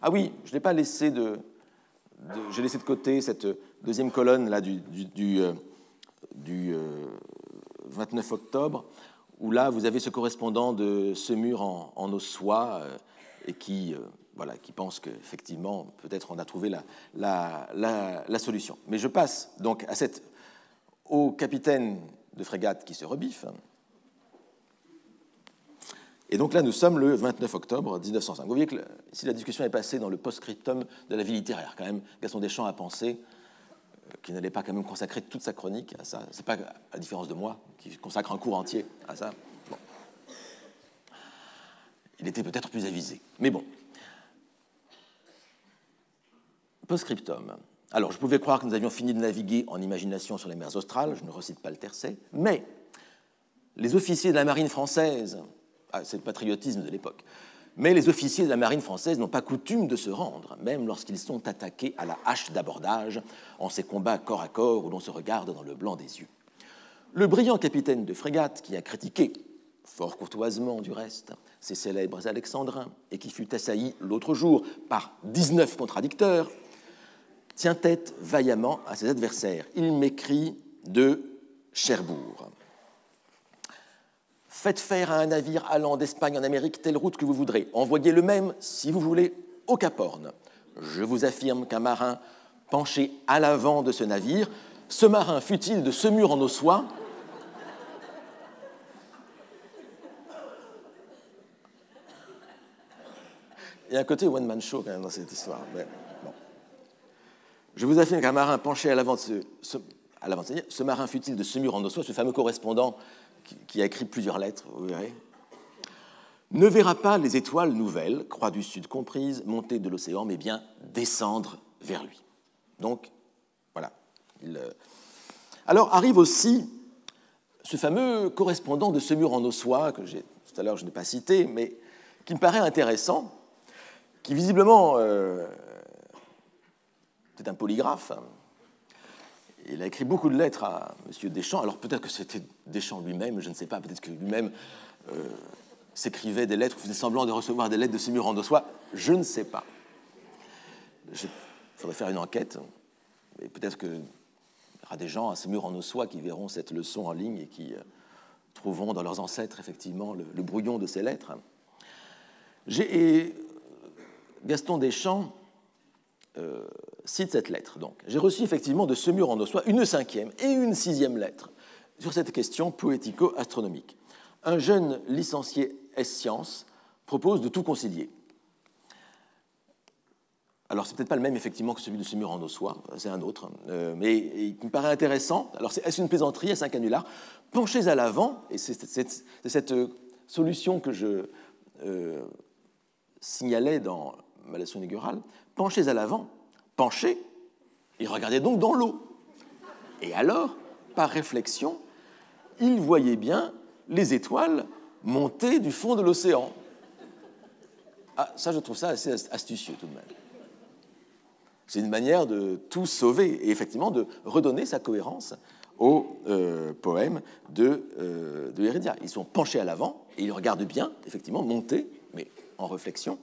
Ah oui, je n'ai pas laissé j'ai laissé de côté cette deuxième colonne là, du 29 octobre, où là, vous avez ce correspondant de Semur en Ossois, et qui pense qu'effectivement, peut-être on a trouvé la solution. Mais je passe donc au capitaine de frégate qui se rebiffe. Et donc là, nous sommes le 29 octobre 1905. Vous voyez que si la discussion est passée dans le post-scriptum de la vie littéraire, quand même, Gaston Deschamps a pensé qu'il n'allait pas quand même consacrer toute sa chronique à ça. C'est pas à la différence de moi, qui consacre un cours entier à ça. Bon. Il était peut-être plus avisé. Mais bon. Post-scriptum. Alors, je pouvais croire que nous avions fini de naviguer en imagination sur les mers australes, je ne recite pas le tercet, mais les officiers de la marine française, c'est le patriotisme de l'époque, mais les officiers de la marine française n'ont pas coutume de se rendre, même lorsqu'ils sont attaqués à la hache d'abordage, en ces combats corps à corps où l'on se regarde dans le blanc des yeux. Le brillant capitaine de frégate qui a critiqué, fort courtoisement du reste, ces célèbres alexandrins, et qui fut assailli l'autre jour par 19 contradicteurs, tient tête vaillamment à ses adversaires. Il m'écrit de Cherbourg. Faites faire à un navire allant d'Espagne en Amérique telle route que vous voudrez. Envoyez le même, si vous voulez, au Cap Horn. Je vous affirme qu'un marin penché à l'avant de ce navire, ce marin fut-il de Semur en Ossois, il y a un côté one-man show quand même dans cette histoire. Mais bon. Je vous affirme qu'un marin penché à l'avant de ce marin fut-il de Semur en Ossois, ce fameux correspondant qui a écrit plusieurs lettres, vous verrez, ne verra pas les étoiles nouvelles, croix du Sud comprises, monter de l'océan, mais bien descendre vers lui. Donc, voilà. Alors arrive aussi ce fameux correspondant de Semur en Ossois, que tout à l'heure je n'ai pas cité, mais qui me paraît intéressant, qui visiblement est un polygraphe. Il a écrit beaucoup de lettres à M. Deschamps. Alors peut-être que c'était Deschamps lui-même, je ne sais pas, peut-être que lui-même s'écrivait des lettres, faisait semblant de recevoir des lettres de Semur en Ossois, je ne sais pas. Il faudrait faire une enquête, et peut-être qu'il y aura des gens à Semur en Ossois qui verront cette leçon en ligne et qui trouveront dans leurs ancêtres effectivement le brouillon de ces lettres. Gaston Deschamps cite cette lettre. Donc, j'ai reçu effectivement de Semur en Ossois une 5e et une 6e lettre sur cette question poético-astronomique. Un jeune licencié S-Sciences propose de tout concilier. Alors, c'est peut-être pas le même effectivement que celui de Semur en Ossois, c'est un autre, mais il me paraît intéressant. Alors, est-ce une plaisanterie, est-ce un canular? Penchez à l'avant, et c'est cette solution que je signalais dans ma leçon inaugurale, penchez à l'avant, penchez, et regardez donc dans l'eau. Et alors, par réflexion, il voyait bien les étoiles monter du fond de l'océan. Ah, ça, je trouve ça assez astucieux tout de même. C'est une manière de tout sauver et effectivement de redonner sa cohérence au poème de Heredia. Ils sont penchés à l'avant et ils regardent bien, effectivement, monter, mais en réflexion,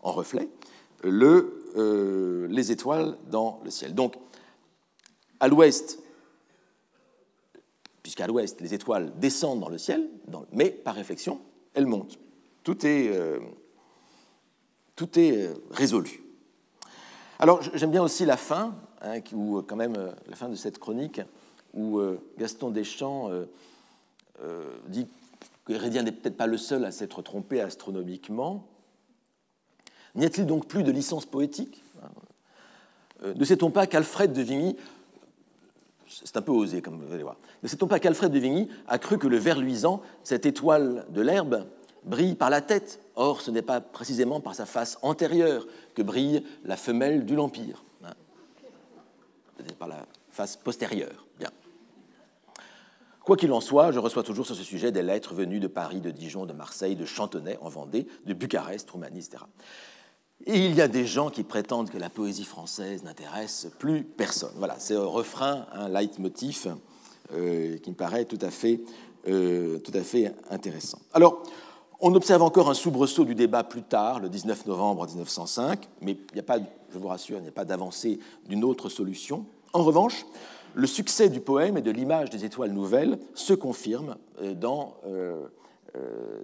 en reflet, les étoiles dans le ciel. Donc, à l'ouest, puisqu'à l'ouest, les étoiles descendent dans le ciel, mais par réflexion, elles montent. Tout est résolu. Alors, j'aime bien aussi la fin, hein, où, quand même, la fin de cette chronique, où Gaston Deschamps dit que Hérédien n'est peut-être pas le seul à s'être trompé astronomiquement. N'y a-t-il donc plus de licence poétique? Ne sait-on pas qu'Alfred de Vigny, c'est un peu osé, comme vous allez voir, ne sait-on pas qu'Alfred de Vigny a cru que le ver luisant, cette étoile de l'herbe, brille par la tête? Or, ce n'est pas précisément par sa face antérieure que brille la femelle du l'Empire. C'est par la face postérieure. Bien. Quoi qu'il en soit, je reçois toujours sur ce sujet des lettres venues de Paris, de Dijon, de Marseille, de Chantenay, en Vendée, de Bucarest, Roumanie, etc. Et il y a des gens qui prétendent que la poésie française n'intéresse plus personne. Voilà, c'est un refrain, un leitmotiv qui me paraît tout à fait intéressant. Alors, on observe encore un soubresaut du débat plus tard, le 19 novembre 1905, mais il n'y a pas, je vous rassure, il n'y a pas d'avancée d'une autre solution. En revanche, le succès du poème et de l'image des étoiles nouvelles se confirme dans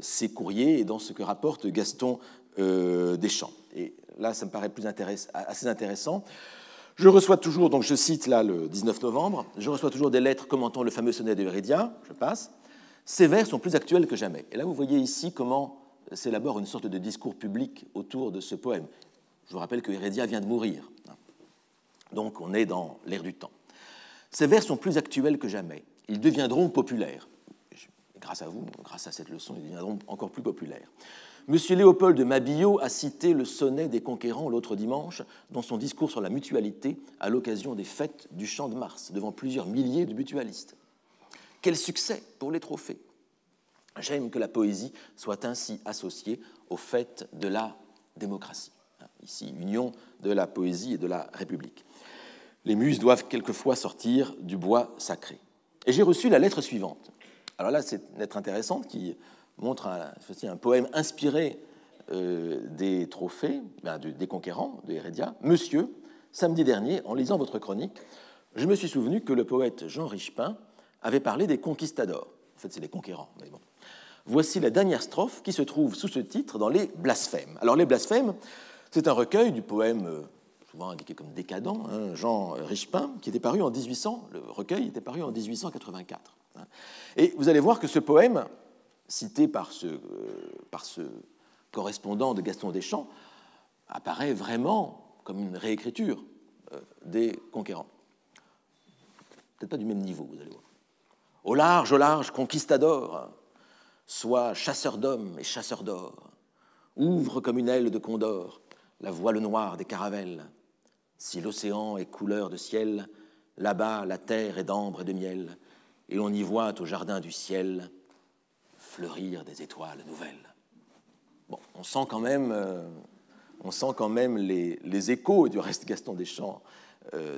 ces courriers et dans ce que rapporte Gaston Deschamps. Et là, ça me paraît assez intéressant. Je reçois toujours, donc je cite là le 19 novembre, je reçois toujours des lettres commentant le fameux sonnet de Hérédia, je passe. Ces vers sont plus actuels que jamais. Et là, vous voyez ici comment s'élabore une sorte de discours public autour de ce poème. Je vous rappelle que Hérédia vient de mourir. Donc, on est dans l'ère du temps. Ces vers sont plus actuels que jamais. Ils deviendront populaires. Grâce à vous, grâce à cette leçon, ils deviendront encore plus populaires. Monsieur Léopold de Mabillot a cité le sonnet des Conquérants l'autre dimanche dans son discours sur la mutualité à l'occasion des fêtes du Champ de Mars, devant plusieurs milliers de mutualistes. Quel succès pour les trophées! J'aime que la poésie soit ainsi associée aux fêtes de la démocratie. Ici, union de la poésie et de la République. Les muses doivent quelquefois sortir du bois sacré. Et j'ai reçu la lettre suivante. Alors là, c'est une lettre intéressante qui montre un poème inspiré des trophées, des Conquérants, de Hérédia. Monsieur, samedi dernier, en lisant votre chronique, je me suis souvenu que le poète Jean Richepin avait parlé des conquistadors. En fait, c'est les conquérants, mais bon. Voici la dernière strophe qui se trouve sous ce titre dans les Blasphèmes. Alors, les Blasphèmes, c'est un recueil du poème souvent indiqué comme décadent, hein, Jean Richepin, qui était paru en 1800. Le recueil était paru en 1884. Et vous allez voir que ce poème, cité par ce correspondant de Gaston Deschamps, apparaît vraiment comme une réécriture des Conquérants. Peut-être pas du même niveau, vous allez voir. Au large, conquistador, sois chasseur d'hommes et chasseur d'or, ouvre comme une aile de condor la voile noire des caravelles. Si l'océan est couleur de ciel, là-bas la terre est d'ambre et de miel, et l'on y voit au jardin du ciel fleurir des étoiles nouvelles. Bon, on sent quand même les échos, du reste Gaston Deschamps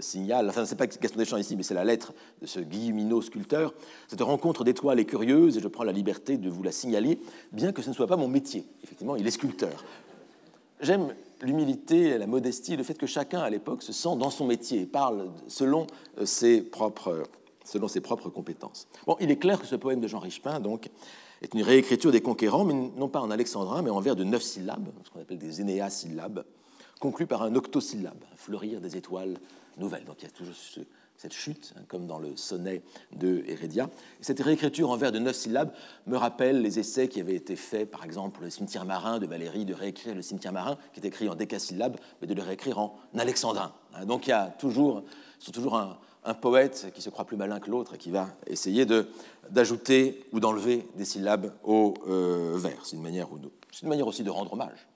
signale, enfin c'est pas Gaston Deschamps ici, mais c'est la lettre de ce Guilleminot sculpteur, cette rencontre d'étoiles est curieuse et je prends la liberté de vous la signaler, bien que ce ne soit pas mon métier. Effectivement, il est sculpteur. J'aime l'humilité, la modestie, le fait que chacun à l'époque se sent dans son métier et parle selon ses propres compétences. Bon, il est clair que ce poème de Jean Richepin, donc, est une réécriture des Conquérants, mais non pas en alexandrin, mais en vers de 9 syllabes, ce qu'on appelle des énéasyllabes, conclus par un octosyllabe, fleurir des étoiles nouvelles. Donc il y a toujours cette chute, hein, comme dans le sonnet de Hérédia. Et cette réécriture en vers de 9 syllabes me rappelle les essais qui avaient été faits, par exemple, pour le cimetière marin de Valéry, de réécrire le cimetière marin, qui est écrit en décasyllabes, mais de le réécrire en alexandrin. Donc il y a toujours un poète qui se croit plus malin que l'autre et qui va essayer d'ajouter ou d'enlever des syllabes au vers. C'est une manière aussi de rendre hommage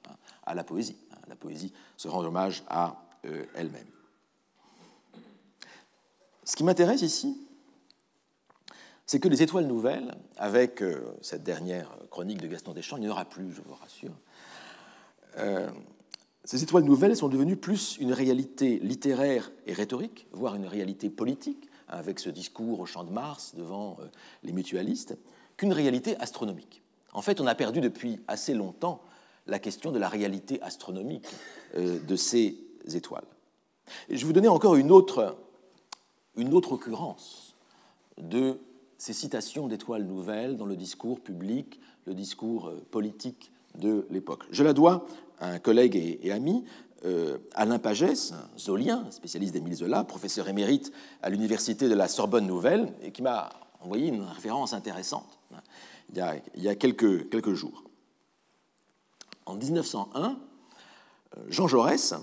à la poésie. La poésie se rend hommage à elle-même. Ce qui m'intéresse ici, c'est que les étoiles nouvelles, avec cette dernière chronique de Gaston Deschamps, il n'y en aura plus, je vous rassure. Ces étoiles nouvelles sont devenues plus une réalité littéraire et rhétorique, voire une réalité politique, avec ce discours au Champ de Mars devant les mutualistes, qu'une réalité astronomique. En fait, on a perdu depuis assez longtemps la question de la réalité astronomique de ces étoiles. Et je vais vous donner encore une autre occurrence de ces citations d'étoiles nouvelles dans le discours public, le discours politique de l'époque. Je la dois à un collègue et ami, Alain Pagès, un zolien, spécialiste d'Émile Zola, professeur émérite à l'université de la Sorbonne Nouvelle, et qui m'a envoyé une référence intéressante il y a quelques jours. En 1901, Jean Jaurès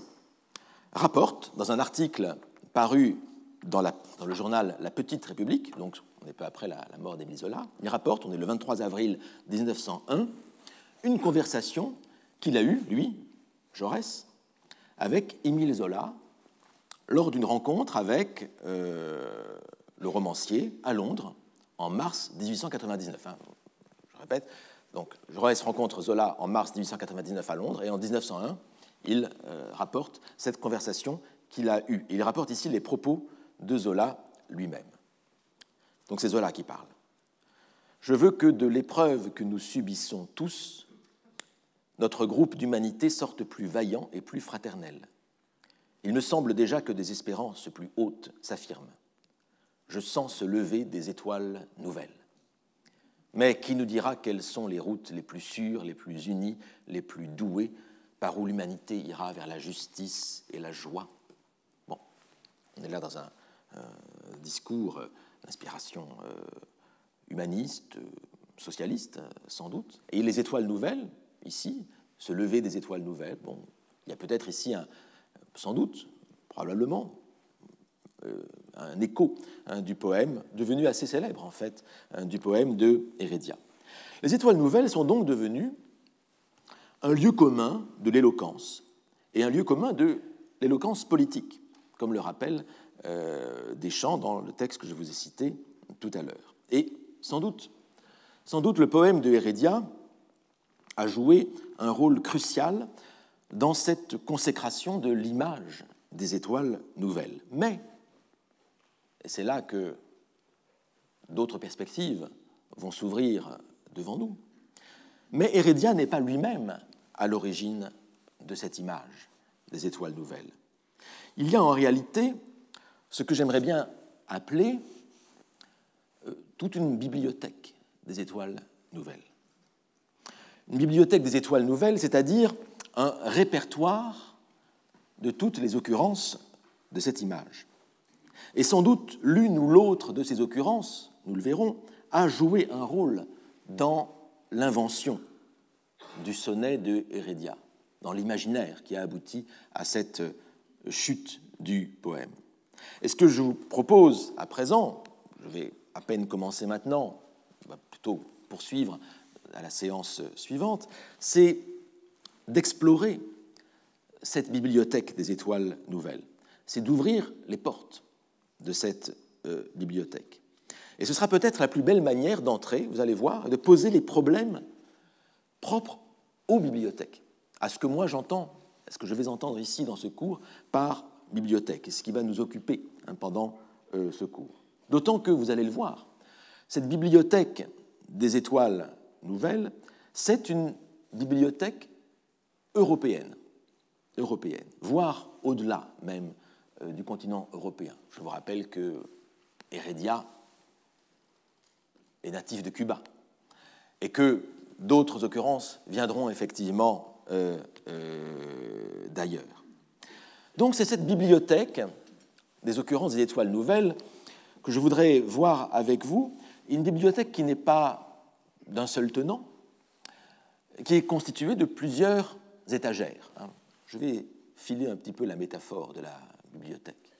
rapporte, dans un article paru dans le journal La Petite République, donc on est peu après la mort d'Émile Zola, il rapporte, on est le 23 avril 1901, une conversation qu'il a eue, lui, Jaurès, avec Émile Zola lors d'une rencontre avec le romancier à Londres en mars 1899. Je répète, donc Jaurès rencontre Zola en mars 1899 à Londres et en 1901, il rapporte cette conversation qu'il a eue. Il rapporte ici les propos de Zola lui-même. Donc c'est Zola qui parle. « Je veux que de l'épreuve que nous subissons tous, notre groupe d'humanité sorte plus vaillant et plus fraternel. Il me semble déjà que des espérances plus hautes s'affirment. Je sens se lever des étoiles nouvelles. Mais qui nous dira quelles sont les routes les plus sûres, les plus unies, les plus douées, par où l'humanité ira vers la justice et la joie ?» Bon, on est là dans un discours d'inspiration humaniste, socialiste, sans doute. Et les étoiles nouvelles, ici, se lever des étoiles nouvelles, bon, il y a peut-être ici, sans doute, probablement, un écho du poème, devenu assez célèbre, en fait, du poème de Heredia. Les étoiles nouvelles sont donc devenues un lieu commun de l'éloquence, et un lieu commun de l'éloquence politique, comme le rappelle Deschamps dans le texte que je vous ai cité tout à l'heure. Et sans doute, le poème de Heredia a joué un rôle crucial dans cette consécration de l'image des étoiles nouvelles. Mais, et c'est là que d'autres perspectives vont s'ouvrir devant nous, mais Heredia n'est pas lui-même à l'origine de cette image des étoiles nouvelles. Il y a en réalité ce que j'aimerais bien appeler toute une bibliothèque des étoiles nouvelles. Une bibliothèque des étoiles nouvelles, c'est-à-dire un répertoire de toutes les occurrences de cette image. Et sans doute l'une ou l'autre de ces occurrences, nous le verrons, a joué un rôle dans l'invention du sonnet de Heredia, dans l'imaginaire qui a abouti à cette chute du poème. Et ce que je vous propose à présent, je vais à peine commencer maintenant, on va plutôt poursuivre à la séance suivante, c'est d'explorer cette bibliothèque des étoiles nouvelles. C'est d'ouvrir les portes de cette bibliothèque. Et ce sera peut-être la plus belle manière d'entrer, vous allez voir, de poser les problèmes propres aux bibliothèques, à ce que moi j'entends, à ce que je vais entendre ici dans ce cours par bibliothèque, et ce qui va nous occuper pendant ce cours. D'autant que, vous allez le voir, cette bibliothèque des étoiles nouvelles, c'est une bibliothèque européenne, voire au-delà même du continent européen. Je vous rappelle que Heredia est natif de Cuba et que d'autres occurrences viendront effectivement d'ailleurs. Donc c'est cette bibliothèque des occurrences des étoiles nouvelles que je voudrais voir avec vous, une bibliothèque qui n'est pas d'un seul tenant, qui est constituée de plusieurs étagères. Je vais filer un petit peu la métaphore de la bibliothèque.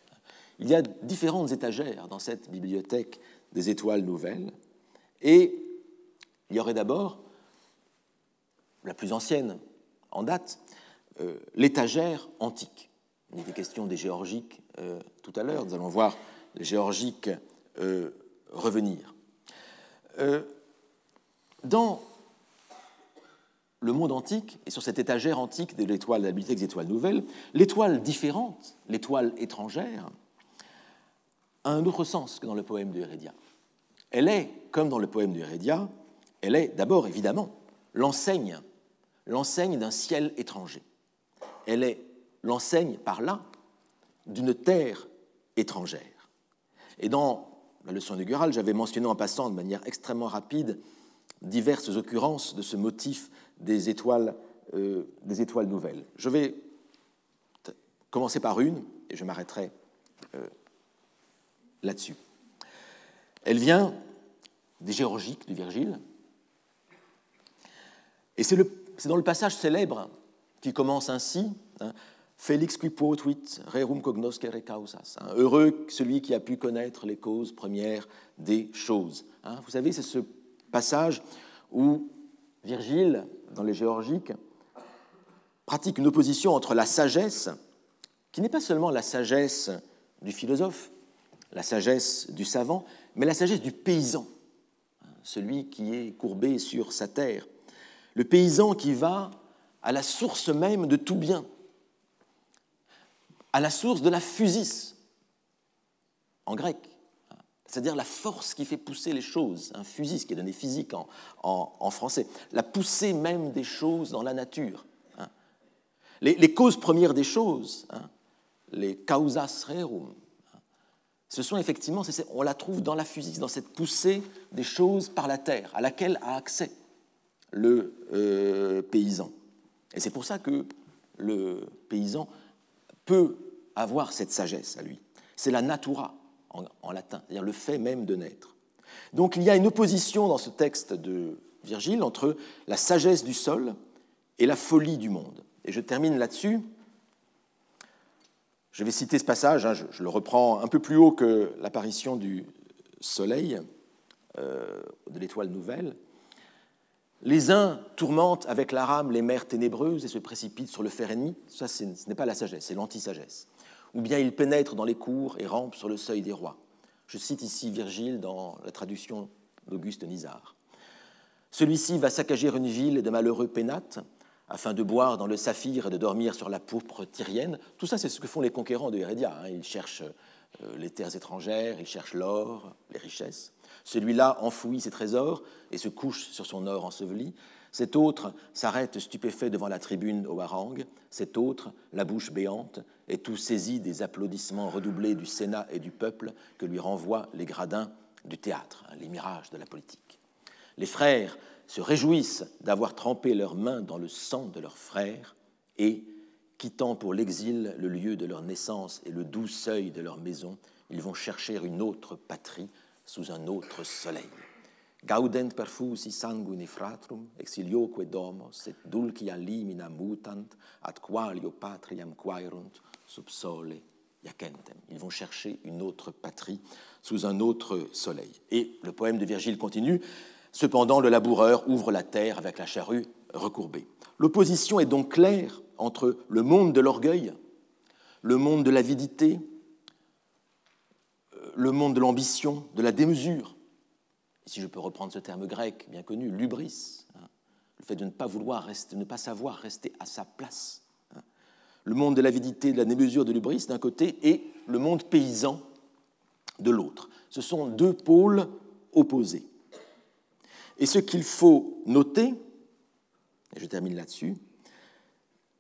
Il y a différentes étagères dans cette bibliothèque des étoiles nouvelles, et il y aurait d'abord la plus ancienne en date, l'étagère antique. Il était question des géorgiques tout à l'heure, nous allons voir les géorgiques revenir. Dans le monde antique, et sur cette étagère antique de l'étoile, de la bibliothèque des étoiles nouvelles, l'étoile différente, l'étoile étrangère, a un autre sens que dans le poème de Heredia. Elle est, comme dans le poème de Heredia, elle est d'abord, évidemment, l'enseigne d'un ciel étranger. Elle est l'enseigne, par là, d'une terre étrangère. Et dans la leçon inaugurale, j'avais mentionné en passant de manière extrêmement rapide diverses occurrences de ce motif des étoiles nouvelles. Je vais commencer par une, et je m'arrêterai là-dessus. Elle vient des Géorgiques de Virgile, et c'est dans le passage célèbre qui commence ainsi, hein, Felix qui potuit rerum cognoscere causas. Heureux celui qui a pu connaître les causes premières des choses. Vous savez, c'est ce passage où Virgile, dans les Géorgiques, pratique une opposition entre la sagesse, qui n'est pas seulement la sagesse du philosophe, la sagesse du savant, mais la sagesse du paysan, celui qui est courbé sur sa terre. Le paysan qui va à la source même de tout bien, à la source de la physis, en grec, c'est-à-dire la force qui fait pousser les choses, physis qui est donné physique en français, la poussée même des choses dans la nature. Les causes premières des choses, les causas rerum, ce sont effectivement, on la trouve dans la physis, dans cette poussée des choses par la terre, à laquelle a accès le paysan. Et c'est pour ça que le paysan peut avoir cette sagesse à lui. C'est la natura en latin, c'est-à-dire le fait même de naître. Donc il y a une opposition dans ce texte de Virgile entre la sagesse du sol et la folie du monde. Et je termine là-dessus. Je vais citer ce passage, je le reprends un peu plus haut que l'apparition du soleil, de l'étoile nouvelle. Les uns tourmentent avec la rame les mers ténébreuses et se précipitent sur le fer ennemi. Ça, ce n'est pas la sagesse, c'est l'anti-sagesse. Ou bien ils pénètrent dans les cours et rampent sur le seuil des rois. Je cite ici Virgile dans la traduction d'Auguste Nisard. Celui-ci va saccager une ville de malheureux pénates afin de boire dans le saphir et de dormir sur la pourpre tyrienne. Tout ça, c'est ce que font les conquérants de Hérédia. Ils cherchent les terres étrangères, ils cherchent l'or, les richesses. Celui-là enfouit ses trésors et se couche sur son or enseveli. Cet autre s'arrête stupéfait devant la tribune au harangue. Cet autre, la bouche béante, est tout saisi des applaudissements redoublés du Sénat et du peuple que lui renvoient les gradins du théâtre, les mirages de la politique. Les frères se réjouissent d'avoir trempé leurs mains dans le sang de leurs frères et, quittant pour l'exil le lieu de leur naissance et le doux seuil de leur maison, ils vont chercher une autre patrie sous un autre soleil. Gaudent perfusi sanguine fratrum, exilioque domos, et dulcia limina mutant, ad qualio patriam quaerunt sub sole iacentem. Ils vont chercher une autre patrie sous un autre soleil. Et le poème de Virgile continue. Cependant, le laboureur ouvre la terre avec la charrue recourbée. L'opposition est donc claire entre le monde de l'orgueil, le monde de l'avidité, le monde de l'ambition, de la démesure. Et si je peux reprendre ce terme grec bien connu, l'hubris, le fait de ne pas vouloir rester, ne pas savoir rester à sa place. Le monde de l'avidité, de la démesure, de l'hubris d'un côté et le monde paysan de l'autre. Ce sont deux pôles opposés. Et ce qu'il faut noter, et je termine là-dessus,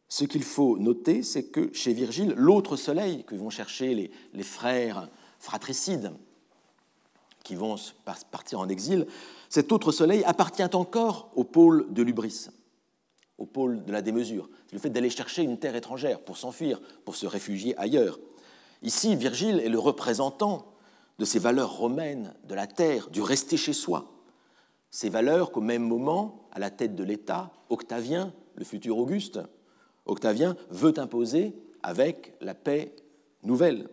ce qu'il faut noter, c'est que chez Virgile, l'autre soleil que vont chercher les frères fratricides qui vont partir en exil, cet autre soleil appartient encore au pôle de l'hubris, au pôle de la démesure. C'est le fait d'aller chercher une terre étrangère pour s'enfuir, pour se réfugier ailleurs. Ici, Virgile est le représentant de ces valeurs romaines de la terre, du rester chez soi. Ces valeurs qu'au même moment, à la tête de l'État, Octavien, le futur Auguste, Octavien veut imposer avec la paix nouvelle.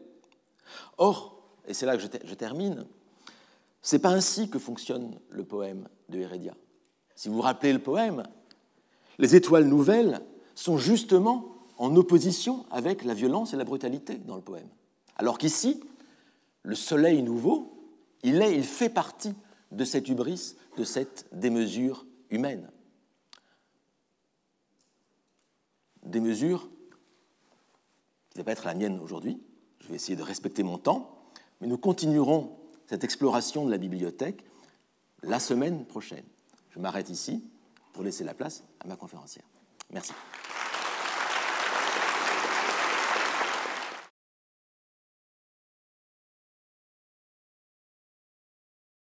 Or, et c'est là que je termine, ce n'est pas ainsi que fonctionne le poème de Hérédia. Si vous vous rappelez le poème, les étoiles nouvelles sont justement en opposition avec la violence et la brutalité dans le poème. Alors qu'ici, le soleil nouveau, il fait partie de cette hubris, de cette démesure humaine. Démesure qui ne va pas être la mienne aujourd'hui. Je vais essayer de respecter mon temps, mais nous continuerons cette exploration de la bibliothèque la semaine prochaine. Je m'arrête ici pour laisser la place à ma conférencière. Merci.